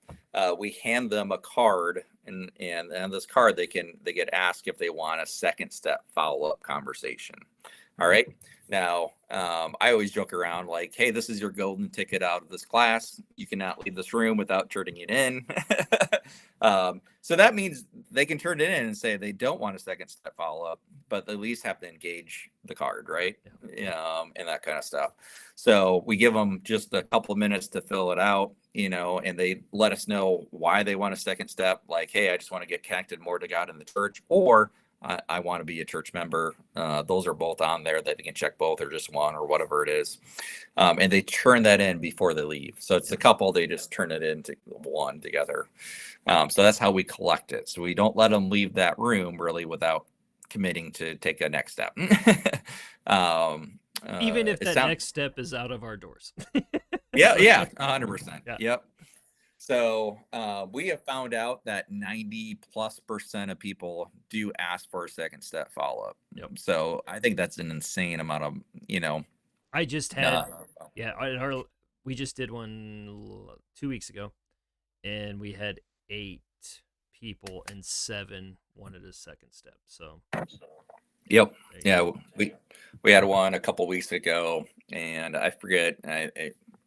we hand them a card, and on this card they get asked if they want a second step follow-up conversation. All right. Now, I always joke around like, hey, this is your golden ticket out of this class. You cannot leave this room without turning it in. So that means they can turn it in and say they don't want a second step follow-up, but they at least have to engage the card, right? And that kind of stuff. So we give them just a couple of minutes to fill it out, and they let us know why they want a second step. Like, hey, I just want to get connected more to God in the church, or I want to be a church member. Those are both on there that they can check both or just one or whatever it is. And they turn that in before they leave. So it's a couple, they just turn it into one together. So that's how we collect it. So we don't let them leave that room really without committing to take a next step. Even if that next step is out of our doors. Yeah, 100%. Yep. So we have found out that 90+% of people do ask for a second step follow-up. So I think that's an insane amount of, I just had, we just did one 2 weeks ago, and we had 8 people and 7 wanted a second step. So. Yep. Yeah. We had one a couple weeks ago, and I forget,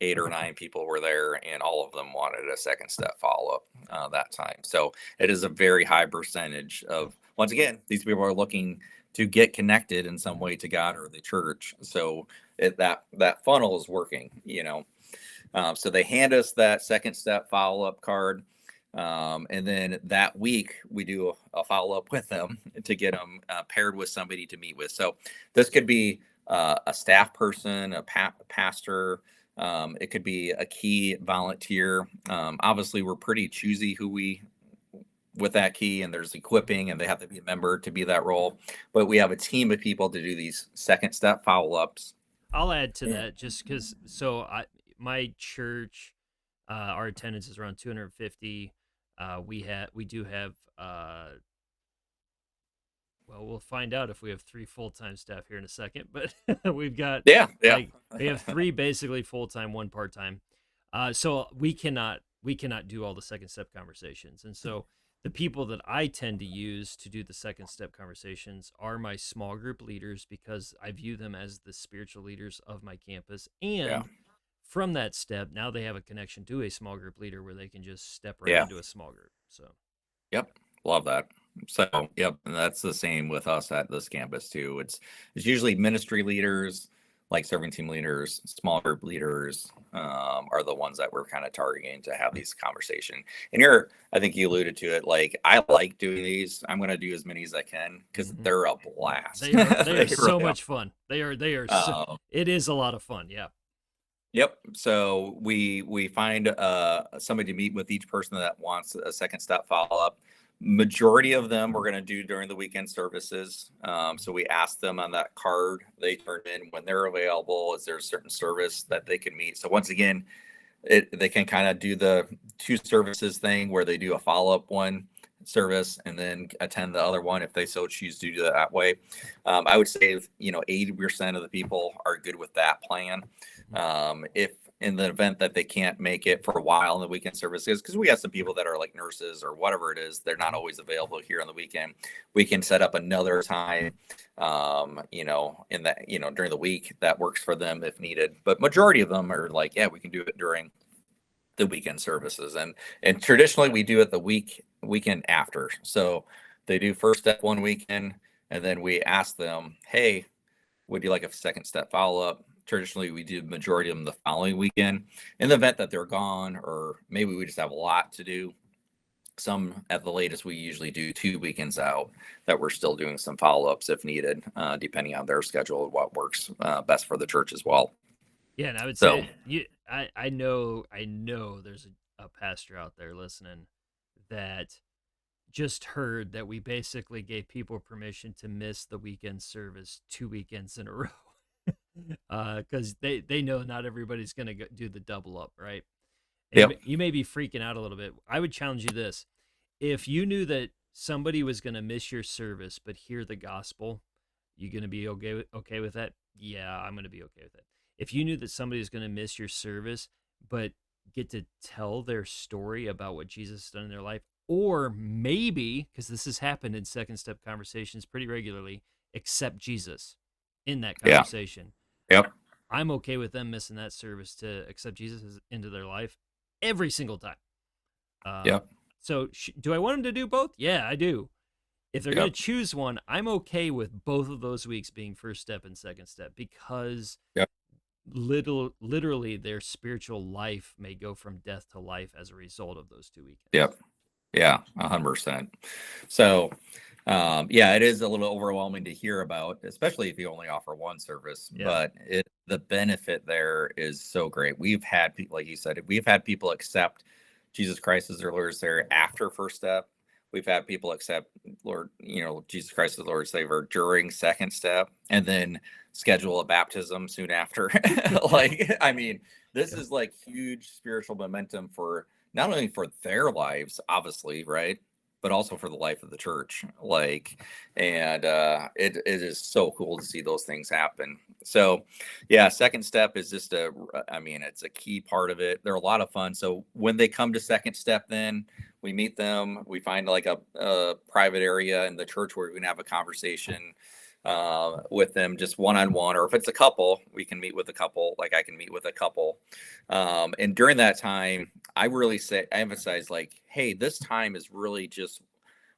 8 or 9 people were there, and all of them wanted a second step follow-up that time. So it is a very high percentage of, once again, these people are looking to get connected in some way to God or the church. So that funnel is working, So they hand us that second step follow-up card. And then that week we do a follow-up with them to get them paired with somebody to meet with. So this could be a staff person, a pastor. It could be a key volunteer. Obviously, we're pretty choosy with that key, and there's equipping, and they have to be a member to be that role. But we have a team of people to do these second step follow-ups. I'll add to that just because. So my church, our attendance is around 250. We do have. Well, we'll find out if we have 3 full-time staff here in a second, but we've got we have 3 basically full-time, 1 part-time. So we cannot do all the second step conversations. And so the people that I tend to use to do the second step conversations are my small group leaders, because I view them as the spiritual leaders of my campus. And from that step, now they have a connection to a small group leader where they can just step right into a small group. So. Yep. Love that. So, yep. And that's the same with us at this campus too. It's usually ministry leaders, like serving team leaders, small group leaders, are the ones that we're kind of targeting to have these conversations. And I think you alluded to it. Like, I like doing these. I'm going to do as many as I can because they're a blast. They are so much fun. They are. It is a lot of fun. Yeah. Yep. So we find somebody to meet with each person that wants a second step follow-up. Majority of them we're going to do during the weekend services. So we ask them on that card they turn in when they're available. Is there a certain service that they can meet? So once again, they can kind of do the 2 services thing where they do a follow-up one service and then attend the other one if they so choose to do that way. I would say 80% of the people are good with that plan. If in the event that they can't make it for a while in the weekend services, because we have some people that are like nurses or whatever it is, they're not always available here on the weekend. We can set up another time, in that, during the week that works for them if needed. But majority of them are like, yeah, we can do it during the weekend services. And traditionally we do it the week weekend after. So they do first step one weekend, and then we ask them, hey, would you like a second step follow-up? Traditionally, we do the majority of them the following weekend. In the event that they're gone, or maybe we just have a lot to do, some at the latest, we usually do 2 weekends out that we're still doing some follow-ups if needed, depending on their schedule and what works best for the church as well. Yeah, and I would So, say I know there's a pastor out there listening that just heard that we basically gave people permission to miss the weekend service 2 weekends in a row. Because they know not everybody's going to do the double up, right? And yep, you may be freaking out a little bit. I would challenge you this: if you knew that somebody was going to miss your service but hear the gospel, you going to be okay with that? Yeah, I'm going to be okay with it. If you knew that somebody was going to miss your service but get to tell their story about what Jesus has done in their life, or maybe, because this has happened in second step conversations pretty regularly, accept Jesus in that yeah, conversation, yep, I'm okay with them missing that service to accept Jesus into their life every single time. Um, yep, so do I want them to do both? Yeah, I do. If they're going yep, to choose one, I'm okay with both of those weeks being first step and second step, because yep, literally their spiritual life may go from death to life as a result of those 2 weekends. yep. Yeah, 100%. So, yeah, it is a little overwhelming to hear about, especially if you only offer one service. Yeah. But the benefit there is so great. We've had people, like you said, we've had people accept Jesus Christ as their Lord and Savior after first step. We've had people accept Jesus Christ as Lord and Savior during second step, and then schedule a baptism soon after. Like, I mean, this Yep. is like huge spiritual momentum for not only for their lives, obviously, right, but also for the life of the church. Like, and it is so cool to see those things happen. So, yeah, second step is just I mean, it's a key part of it. They're a lot of fun. So when they come to second step, then we meet them. We find like a private area in the church where we can have a conversation with them, just one-on-one, or if it's a couple, we can meet with a couple. Like I can meet with a couple, and during that time, I emphasize like, hey, this time is really just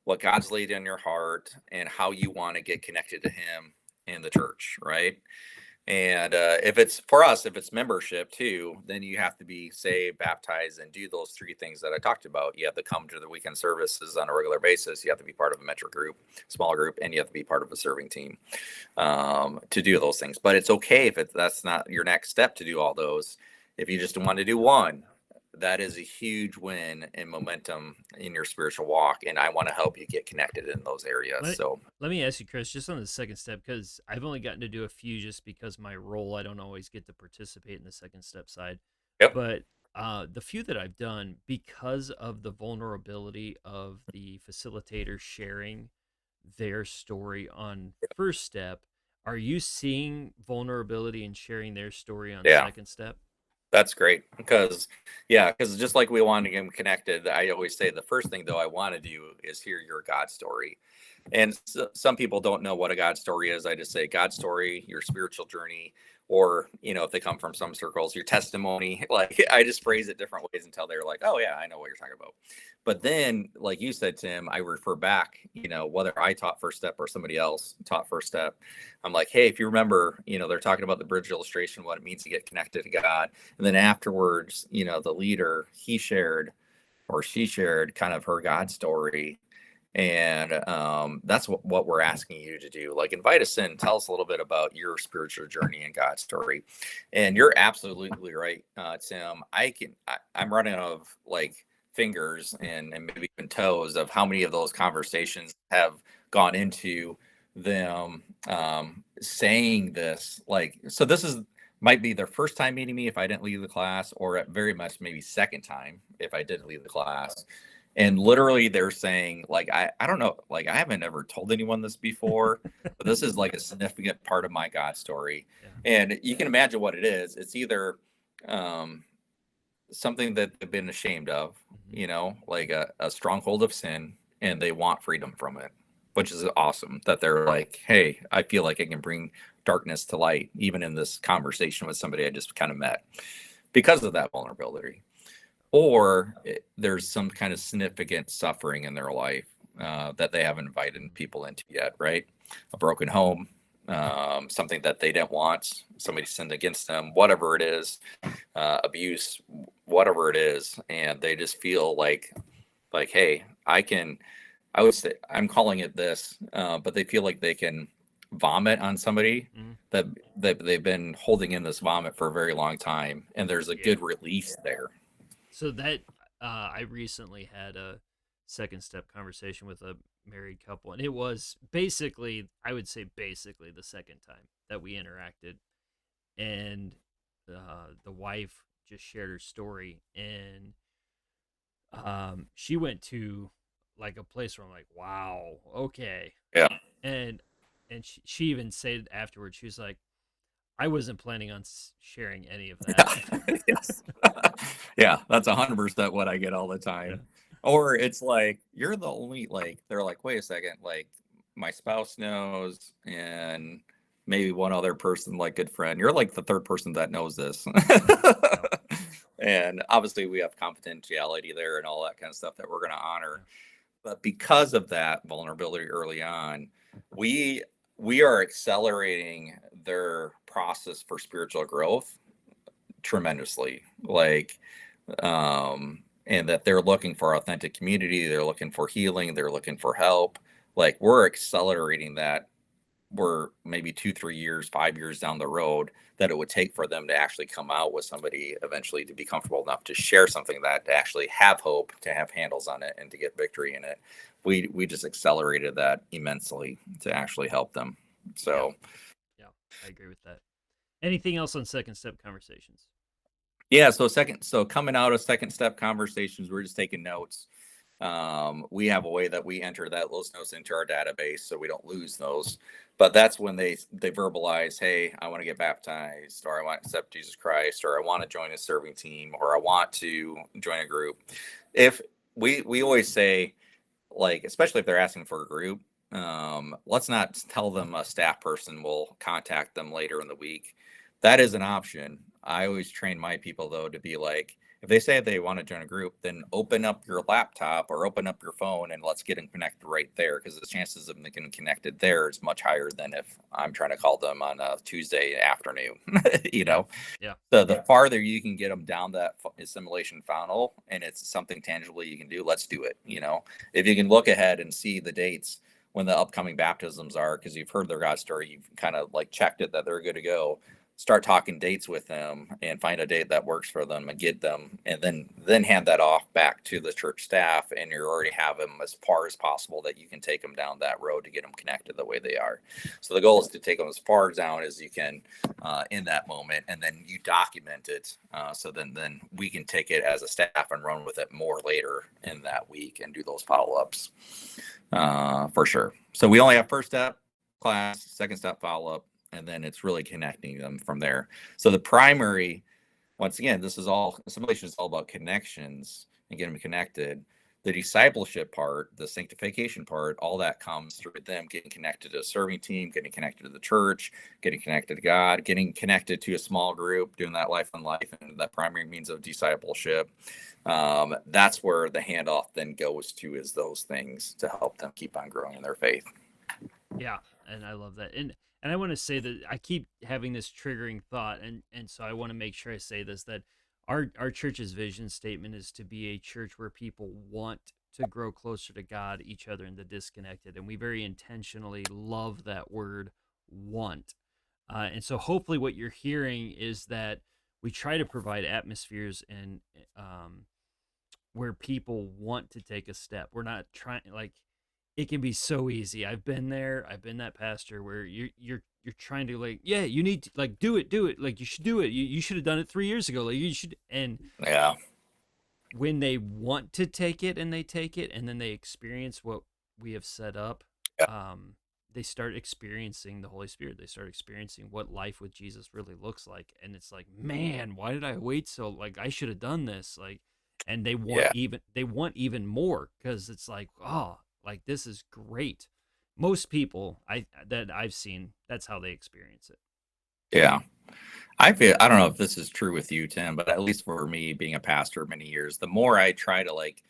what God's laid in your heart and how you want to get connected to Him and the church, right? And if it's for us, if it's membership too, then you have to be saved, baptized, and do those 3 things that I talked about. You have to come to the weekend services on a regular basis. You have to be part of a metro group, small group, and you have to be part of a serving team to do those things. But it's okay if that's not your next step to do all those. If you just want to do one, that is a huge win and momentum in your spiritual walk. And I want to help you get connected in those areas. Let, So, let me ask you, Chris, just on the second step, because I've only gotten to do a few just because my role, I don't always get to participate in the second step side. yep, But the few that I've done, because of the vulnerability of the facilitator sharing their story on first step, are you seeing vulnerability in sharing their story on yeah. second step? That's great because just like we want to get them connected, I always say the first thing though I want to do is hear your God story. And some people don't know what a God story is. I just say God story, your spiritual journey, or if they come from some circles, your testimony. Like I just phrase it different ways until they're like, oh yeah, I know what you're talking about. But then, like you said, Tim, I refer back, whether I taught first step or somebody else taught first step. I'm like, hey, if you remember, they're talking about the bridge illustration, what it means to get connected to God. And then afterwards, the leader, he shared or she shared kind of her God story. And that's what we're asking you to do. Like, invite us in, tell us a little bit about your spiritual journey and God story. And you're absolutely right, Tim. I'm running out of like fingers and maybe even toes of how many of those conversations have gone into them saying this. Like, so this is might be their first time meeting me if I didn't leave the class, or at very much maybe second time if I did leave the class. And literally they're saying, like, I don't know, like I haven't ever told anyone this before, but this is like a significant part of my God story. Yeah. And you can imagine what it is. It's either um, something that they've been ashamed of, like a stronghold of sin, and they want freedom from it, which is awesome that they're like, hey, I feel like I can bring darkness to light, even in this conversation with somebody I just kind of met because of that vulnerability. or there's some kind of significant suffering in their life that they haven't invited people into yet, right? A broken home, something that they didn't want, somebody sinned against them, whatever it is, abuse, whatever it is, and they just feel like, hey, I would say I'm calling it this, but they feel like they can vomit on somebody Mm-hmm. that they've been holding in this vomit for a very long time, and there's a Yeah. good release there. So that I recently had a second step conversation with a married couple, and it was basically, I would say, basically the second time that we interacted, and the wife just shared her story, and she went to like a place where I'm like, wow, okay, Yeah. and she even said afterwards, she was like, I wasn't planning on sharing any of that. Yes. Yeah, that's 100% what I get all the Yeah. time. Or it's like you're the only like they're like, wait a second, like my spouse knows, and maybe one other person, like good friend. You're like the third person that knows this. Yeah. And obviously we have confidentiality there and all that kind of stuff that we're going to honor. Yeah. But because of that vulnerability early on, we we are accelerating their process for spiritual growth tremendously. And that they're looking for authentic community, they're looking for healing, they're looking for help. Like we're accelerating that. We're maybe 2 3 years 5 years down the road that it would take for them to actually come out with somebody eventually to be comfortable enough to share something that to actually have hope, to have handles on it, and to get victory in it. We just accelerated that immensely to actually help them. Yeah. So Yeah. I agree with that. Anything else on second step conversations? yeah, so coming out of second step conversations, we're just taking notes. We have a way that we enter those notes into our database so we don't lose those. But that's when they verbalize, hey, I want to get baptized, or I want to accept Jesus Christ, or I want to join a serving team, or I want to join a group. If we always say, like, especially if they're asking for a group, let's not tell them a staff person will contact them later in the week. That is an option. I always train my people though to be like, if they say they want to join a group, then open up your laptop or open up your phone and let's get them connected right there, because the chances of them getting connected there is much higher than if I'm trying to call them on a Tuesday afternoon. you Yeah. know Yeah. so the farther you can get them down that assimilation funnel, and it's something tangibly you can do, let's do it. If you can look ahead and see the dates when the upcoming baptisms are, because you've heard their God story, you've kind of like checked it that they're good to go. Start talking dates with them and find a date that works for them and get them, and then hand that off back to the church staff, and you already have them as far as possible that you can take them down that road to get them connected the way they are. So the goal is to take them as far down as you can in that moment, and then you document it. So then we can take it as a staff and run with it more later in that week and do those follow-ups for sure. So we only have first step, class, second step, follow-up, and then it's really connecting them from there. So the primary, once again, assimilation is all about connections and getting them connected. The discipleship part, the sanctification part, all that comes through them getting connected to a serving team, getting connected to the church, getting connected to God, getting connected to a small group, doing that life on life, and that primary means of discipleship. That's where the handoff then goes to, is those things to help them keep on growing in their faith. Yeah, and I love that. And I want to say that I keep having this triggering thought, and so I want to make sure I say this, that our church's vision statement is to be a church where people want to grow closer to God, each other, and the disconnected. And we very intentionally love that word want. And so hopefully what you're hearing is that we try to provide atmospheres and where people want to take a step. We're not trying, like, it can be so easy. I've been there. I've been that pastor where you're trying to, like, yeah, you need to, like, do it, like, you should do it. You should have done it 3 years ago. Like, you should. And Yeah. when they want to take it and they take it, and then they experience what we have set up, Yeah. they start experiencing the Holy Spirit. They start experiencing what life with Jesus really looks like, and it's like, man, why did I wait so? Like, I should have done this. Like, and Yeah. they want even more, because it's like, oh, like, this is great. Most people that I've seen, that's how they experience it. Yeah. I don't know if this is true with you, Tim, but at least for me being a pastor many years, the more I try to like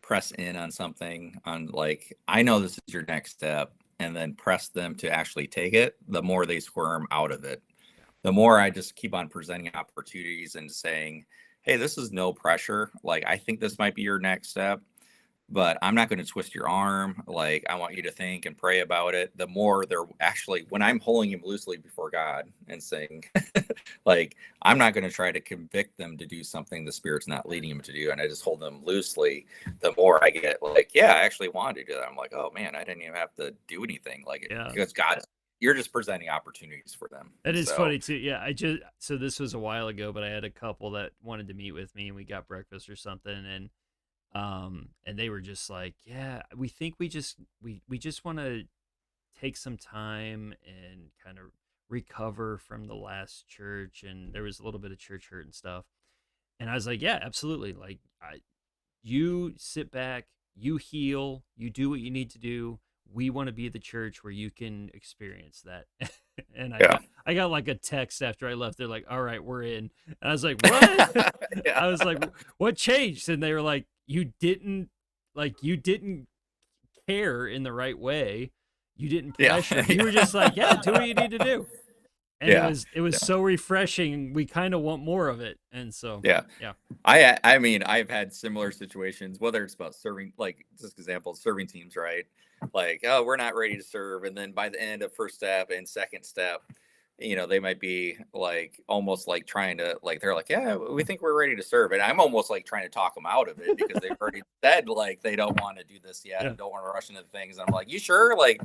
press in on something on like, I know this is your next step, and then press them to actually take it, the more they squirm out of it. Yeah. The more I just keep on presenting opportunities and saying, hey, this is no pressure. Like, I think this might be your next step, but I'm not going to twist your arm. Like, I want you to think and pray about it. The more they're actually, when I'm holding him loosely before God and saying, like, I'm not going to try to convict them to do something the Spirit's not leading them to do, and I just hold them loosely, the more I get like, yeah, I actually wanted to do that. I'm like, oh man, I didn't even have to do anything. Like, Yeah. because God, you're just presenting opportunities for them. That is So, funny too. Yeah, so this was a while ago, but I had a couple that wanted to meet with me, and we got breakfast or something, and they were just like, yeah, we think we just want to take some time and kind of recover from the last church, and there was a little bit of church hurt and stuff. And I was like, yeah, absolutely. Like, you sit back, you heal, you do what you need to do. We want to be the church where you can experience that. And yeah. I got like a text after I left. They're like, all right, we're in. And I was like, what? Yeah. I was like, what changed? And they were like, you didn't care in the right way. You didn't Yeah. pressure. You were just like, yeah, do what you need to do. And Yeah. it was so refreshing. We kind of want more of it. And so, Yeah. yeah. I mean, I've had similar situations, whether it's about serving, like just example, serving teams, right? Like, oh, we're not ready to serve. And then by the end of first step and second step, they might be like almost like trying to like they're like, yeah, we think we're ready to serve. And I'm almost like trying to talk them out of it because they've already said like they don't want to do this yet Yeah. and don't want to rush into things. I'm like, you sure? Like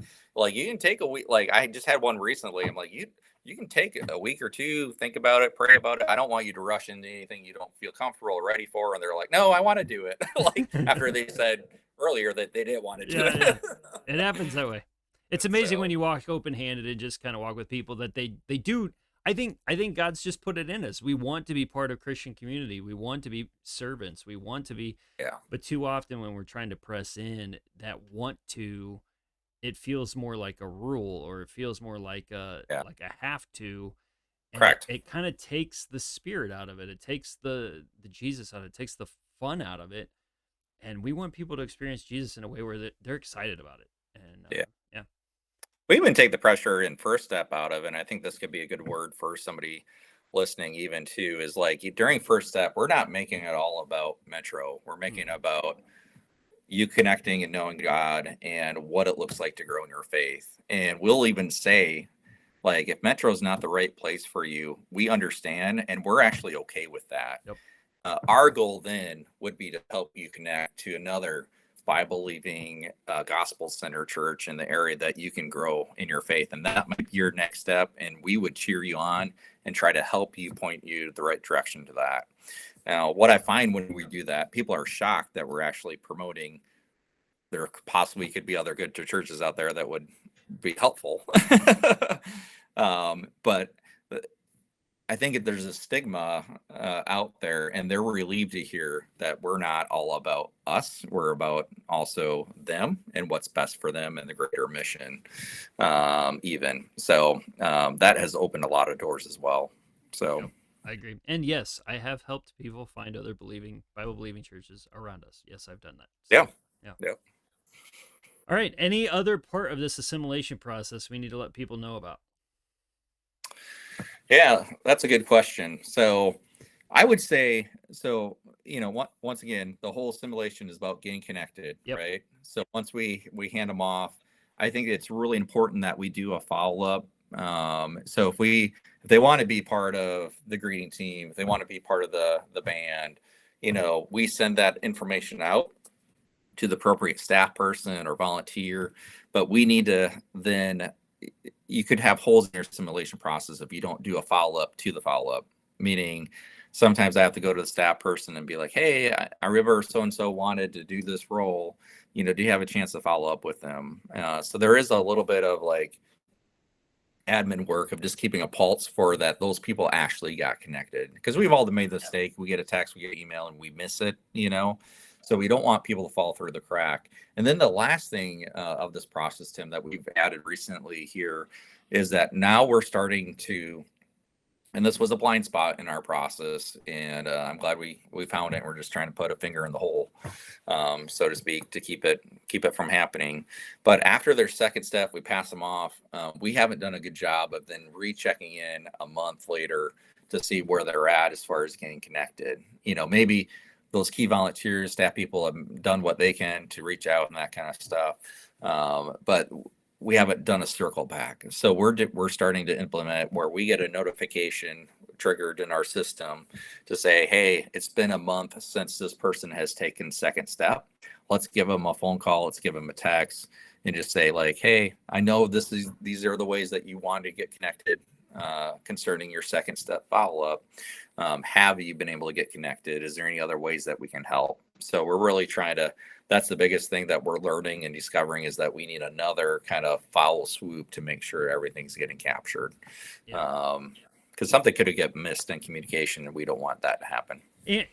you can take a week. Like I just had one recently. I'm like, you can take a week or two, think about it, pray about it. I don't want you to rush into anything you don't feel comfortable or ready for. And they're like, no, I want to do it. Like after they said earlier that they didn't want to do Yeah, it. yeah. It happens that way. It's amazing when So you walk open handed and just kind of walk with people that they do. I think God's just put it in us. We want to be part of Christian community. We want to be servants. We want to be, yeah, but too often when we're trying to press in, that want to, it feels more like a rule, or it feels more yeah, like a have to, and correct. it kind of takes the spirit out of it. It takes the Jesus out of it. It takes the fun out of it. And we want people to experience Jesus in a way where they're excited about it. And Yeah. yeah, We even take the pressure in first step out of, and I think this could be a good word for somebody listening even too, is like during first step, we're not making it all about Metro. We're making it mm, about you connecting and knowing God and what it looks like to grow in your faith. And we'll even say, like, if Metro is not the right place for you, we understand and we're actually okay with that. yep, Our goal then would be to help you connect to another Bible believing, gospel center church in the area that you can grow in your faith. And that might be your next step. And we would cheer you on and try to help you, point you the right direction to that. Now, what I find when we do that, people are shocked that we're actually promoting. There possibly could be other good churches out there that would be helpful. But I think there's a stigma out there, and they're relieved to hear that we're not all about us. We're about also them and what's best for them and the greater mission, even. So that has opened a lot of doors as well. So, yep. I agree. And yes, I have helped people find other Bible believing churches around us. Yes, I've done that. So yeah. yeah. Yeah. All right. Any other part of this assimilation process we need to let people know about? Yeah, that's a good question. So I would say, once again, the whole simulation is about getting connected, Yep. right? So once we hand them off, I think it's really important that we do a follow up. So if they want to be part of the greeting team, if they want to be part of the band, we send that information out to the appropriate staff person or volunteer. But we need to then, you could have holes in your simulation process if you don't do a follow up to the follow up. Meaning, sometimes I have to go to the staff person and be like, "Hey, I remember so and so wanted to do this role. Do you have a chance to follow up with them?" So there is a little bit of like admin work of just keeping a pulse for that those people actually got connected, because we've all made the mistake. We get a text, we get an email, and we miss it. So we don't want people to fall through the crack. And then the last thing of this process, Tim, that we've added recently here is that now we're starting to And this was a blind spot in our process, and I'm glad we found it. We're just trying to put a finger in the hole, so to speak, to keep it from happening. But after their second step, we pass them off. We haven't done a good job of then rechecking in a month later to see where they're at as far as getting connected. Maybe those key volunteers, staff people have done what they can to reach out and that kind of stuff. But we haven't done a circle back. So we're starting to implement where we get a notification triggered in our system to say, hey, it's been a month since this person has taken second step. Let's give them a phone call. Let's give them a text and just say like, hey, I know these are the ways that you want to get connected concerning your second step follow-up. Have you been able to get connected? Is there any other ways that we can help? So we're really trying to, that's the biggest thing that we're learning and discovering, is that we need another kind of foul swoop to make sure everything's getting captured. Yeah. Because something could have get missed in communication, and we don't want that to happen.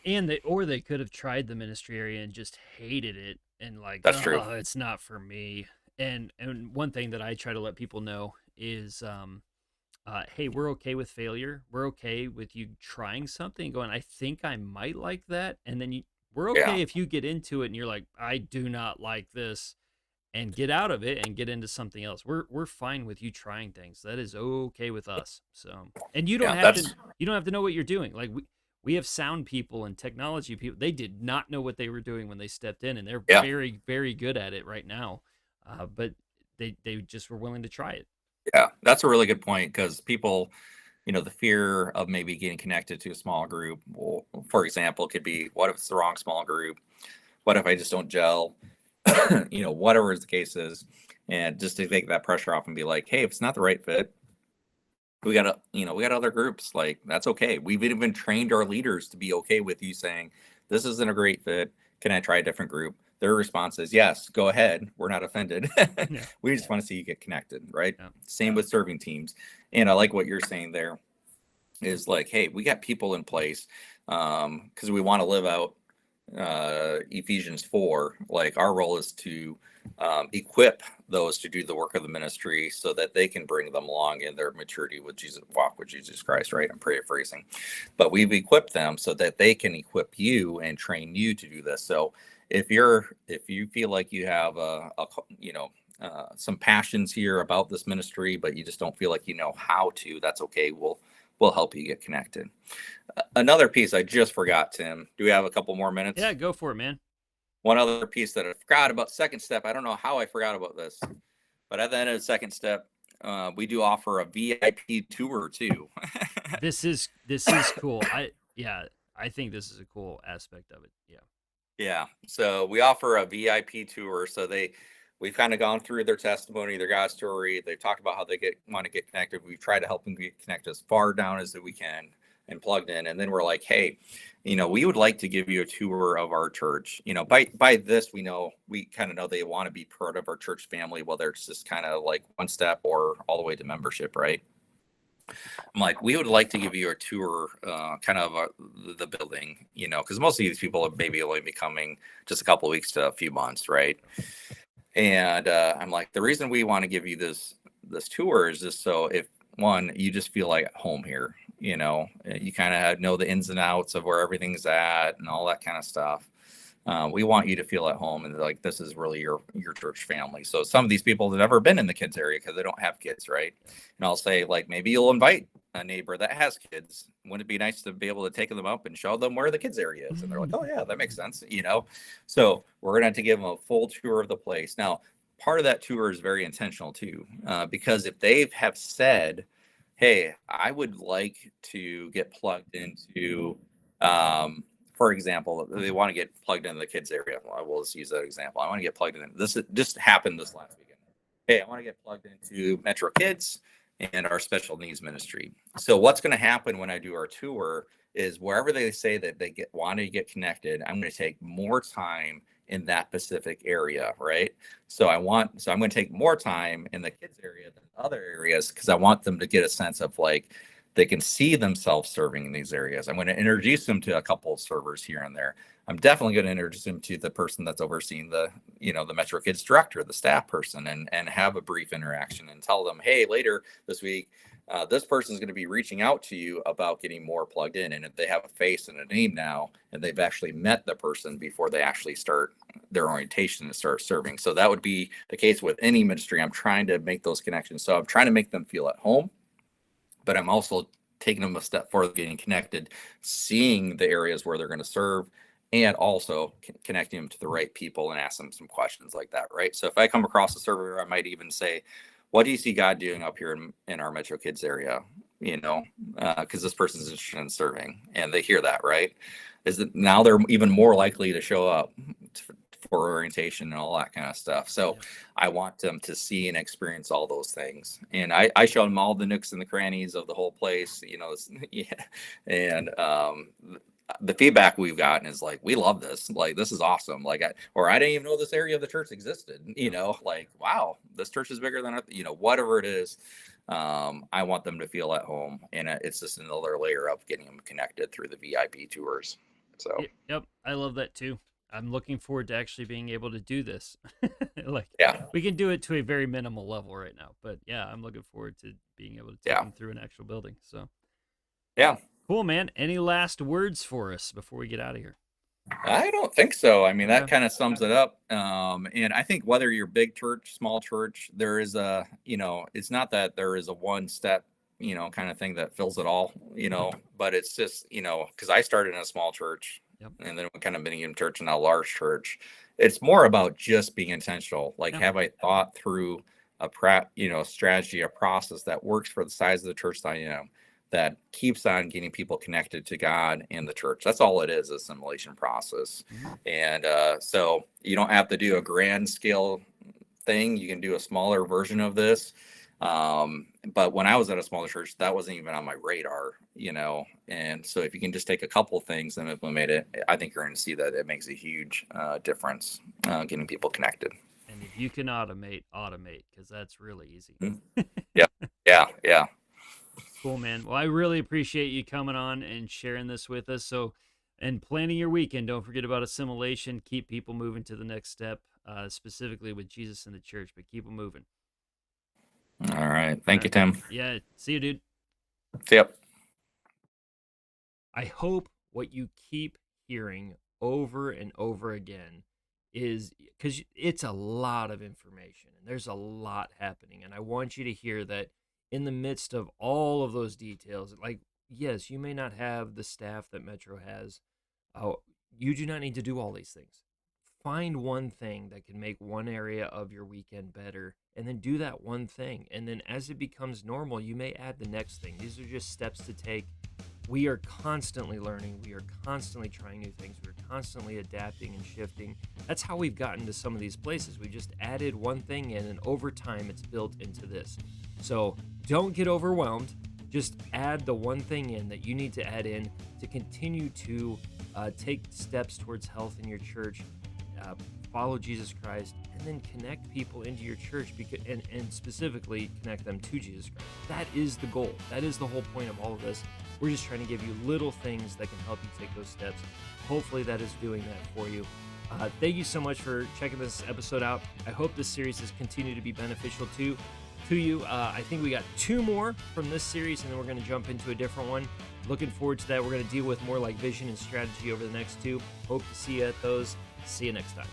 And they could have tried the ministry area and just hated it and like, That's true. oh, it's not for me. And one thing that I try to let people know is hey, we're okay with failure. We're okay with you trying something, going, I think I might like that. And then we're Yeah. okay if you get into it and you're like, I do not like this, and get out of it and get into something else. We're fine with you trying things. That is okay with us. So, and Yeah. That's you don't have to know what you're doing. Like we have sound people and technology people. They did not know what they were doing when they stepped in, and they're yeah. very, very good at it right now. But they just were willing to try it. Yeah. That's a really good point, because people, the fear of maybe getting connected to a small group, well, for example, could be, what if it's the wrong small group? What if I just don't gel? Whatever the case is. And just to take that pressure off and be like, hey, if it's not the right fit, we got other groups. Like, that's okay. We've even trained our leaders to be okay with you saying, this isn't a great fit. Can I try a different group? Their response is, yes, go ahead. We're not offended. Yeah. We just want to see you get connected, right? Yeah. Same with serving teams. And I like what you're saying there, is like, hey, we got people in place, because we want to live out Ephesians 4. Like, our role is to equip those to do the work of the ministry, so that they can bring them along in their maturity with Jesus, walk with Jesus Christ, right? I'm paraphrasing, but we've equipped them so that they can equip you and train you to do this. So if you feel like you have some passions here about this ministry, but you just don't feel like you know how to, that's okay. We'll help you get connected. Another piece I just forgot, Tim. Do we have a couple more minutes? Yeah, go for it, man. One other piece that I forgot about, second step. I don't know how I forgot about this, but at the end of the second step, we do offer a VIP tour too. This is cool. I think this is a cool aspect of it. Yeah. Yeah. So we offer a VIP tour. So we've kind of gone through their testimony, their God story. They've talked about how they want to get connected. We've tried to help them get connected as far down as we can and plugged in. And then we're like, hey, we would like to give you a tour of our church. By this, we kind of know they want to be part of our church family, whether it's just kind of like one step or all the way to membership, right? I'm like, we would like to give you a tour, kind of the building, because most of these people are maybe only be coming just a couple of weeks to a few months, right? And I'm like, the reason we want to give you this tour is just so, if one, you just feel like at home here, you kind of know the ins and outs of where everything's at and all that kind of stuff. We want you to feel at home, and like, this is really your church family. So some of these people have never been in the kids area because they don't have kids, right? And I'll say, like, maybe you'll invite a neighbor that has kids. Wouldn't it be nice to be able to take them up and show them where the kids area is? And they're like, oh yeah, that makes sense. So we're going to have to give them a full tour of the place. Now, part of that tour is very intentional too, because if they have said, hey, I would like to get plugged into, for example, they want to get plugged into the kids area. Well, I will just use that example. I want to get plugged in. This just happened this last weekend. Hey, I want to get plugged into Metro Kids and our special needs ministry. So what's going to happen when I do our tour is, wherever they say that they want to get connected, I'm going to take more time in that specific area, right? So I'm going to take more time in the kids area than other areas, because I want them to get a sense of, like, they can see themselves serving in these areas. I'm going to introduce them to a couple of servers here and there. I'm definitely going to introduce them to the person that's overseeing the Metro Kids director, the staff person, and have a brief interaction and tell them, hey, later this week, this person is going to be reaching out to you about getting more plugged in. And if they have a face and a name now, and they've actually met the person before they actually start their orientation and start serving. So that would be the case with any ministry. I'm trying to make those connections. So I'm trying to make them feel at home, but I'm also taking them a step further, getting connected, seeing the areas where they're going to serve, and also connecting them to the right people and ask them some questions like that, right? So if I come across a server, I might even say, what do you see God doing up here in our Metro Kids area? You know, because this person's interested in serving, and they hear that, right? Is that now they're even more likely to show up for orientation and all that kind of stuff. So Yeah. I want them to see and experience all those things. And I show them all the nooks and the crannies of the whole place, you know, yeah. And the feedback we've gotten is like, we love this. Like, this is awesome. Like, I didn't even know this area of the church existed, you know, like, wow, this church is bigger than, you know, whatever it is. I want them to feel at home. And it's just another layer of getting them connected through the VIP tours. So, Yep, I love that too. I'm looking forward to actually being able to do this. Like, yeah. we can do it to a very minimal level right now, but yeah, I'm looking forward to being able to take them through an actual building. So, yeah. Cool, man. Any last words for us before we get out of here? I don't think so. I mean, that kind of sums it up. And I think whether you're big church, small church, there is a, you know, it's not that there is a one step, you know, kind of thing that fills it all, you know, but it's just, you know, because I started in a small church and then kind of medium church and now large church. It's more about just being intentional. Like, have I thought through a strategy, a process that works for the size of the church that I am, that keeps on getting people connected to God and the church. That's all it is, assimilation process. And so you don't have to do a grand scale thing. You can do a smaller version of this. But when I was at a smaller church, that wasn't even on my radar, you know. And so if you can just take a couple of things and implement it, I think you're going to see that it makes a huge difference getting people connected. And if you can automate, because that's really easy. Yeah. Cool, man. Well, I really appreciate you coming on and sharing this with us. So, and planning your weekend, don't forget about assimilation. Keep people moving to the next step, specifically with Jesus and the church, but keep them moving. All right. Thank you, Tim. Yeah. See you, dude. Yep. I hope what you keep hearing over and over again is, because it's a lot of information and there's a lot happening. And I want you to hear that in the midst of all of those details, like, yes, you may not have the staff that Metro has. You do not need to do all these things. Find one thing that can make one area of your weekend better, and then do that one thing. And then as it becomes normal, you may add the next thing. These are just steps to take. We are constantly learning. We are constantly trying new things. We're constantly adapting and shifting. That's how we've gotten to some of these places. We just added one thing in, and over time, it's built into this. So don't get overwhelmed. Just add the one thing in that you need to add in to continue to take steps towards health in your church, follow Jesus Christ, and then connect people into your church, and specifically connect them to Jesus Christ. That is the goal. That is the whole point of all of this. We're just trying to give you little things that can help you take those steps. Hopefully that is doing that for you. Thank you so much for checking this episode out. I hope this series has continued to be beneficial to you. I think we got 2 more from this series, and then we're going to jump into a different one. Looking forward to that. We're going to deal with more like vision and strategy over the next 2. Hope to see you at those. See you next time.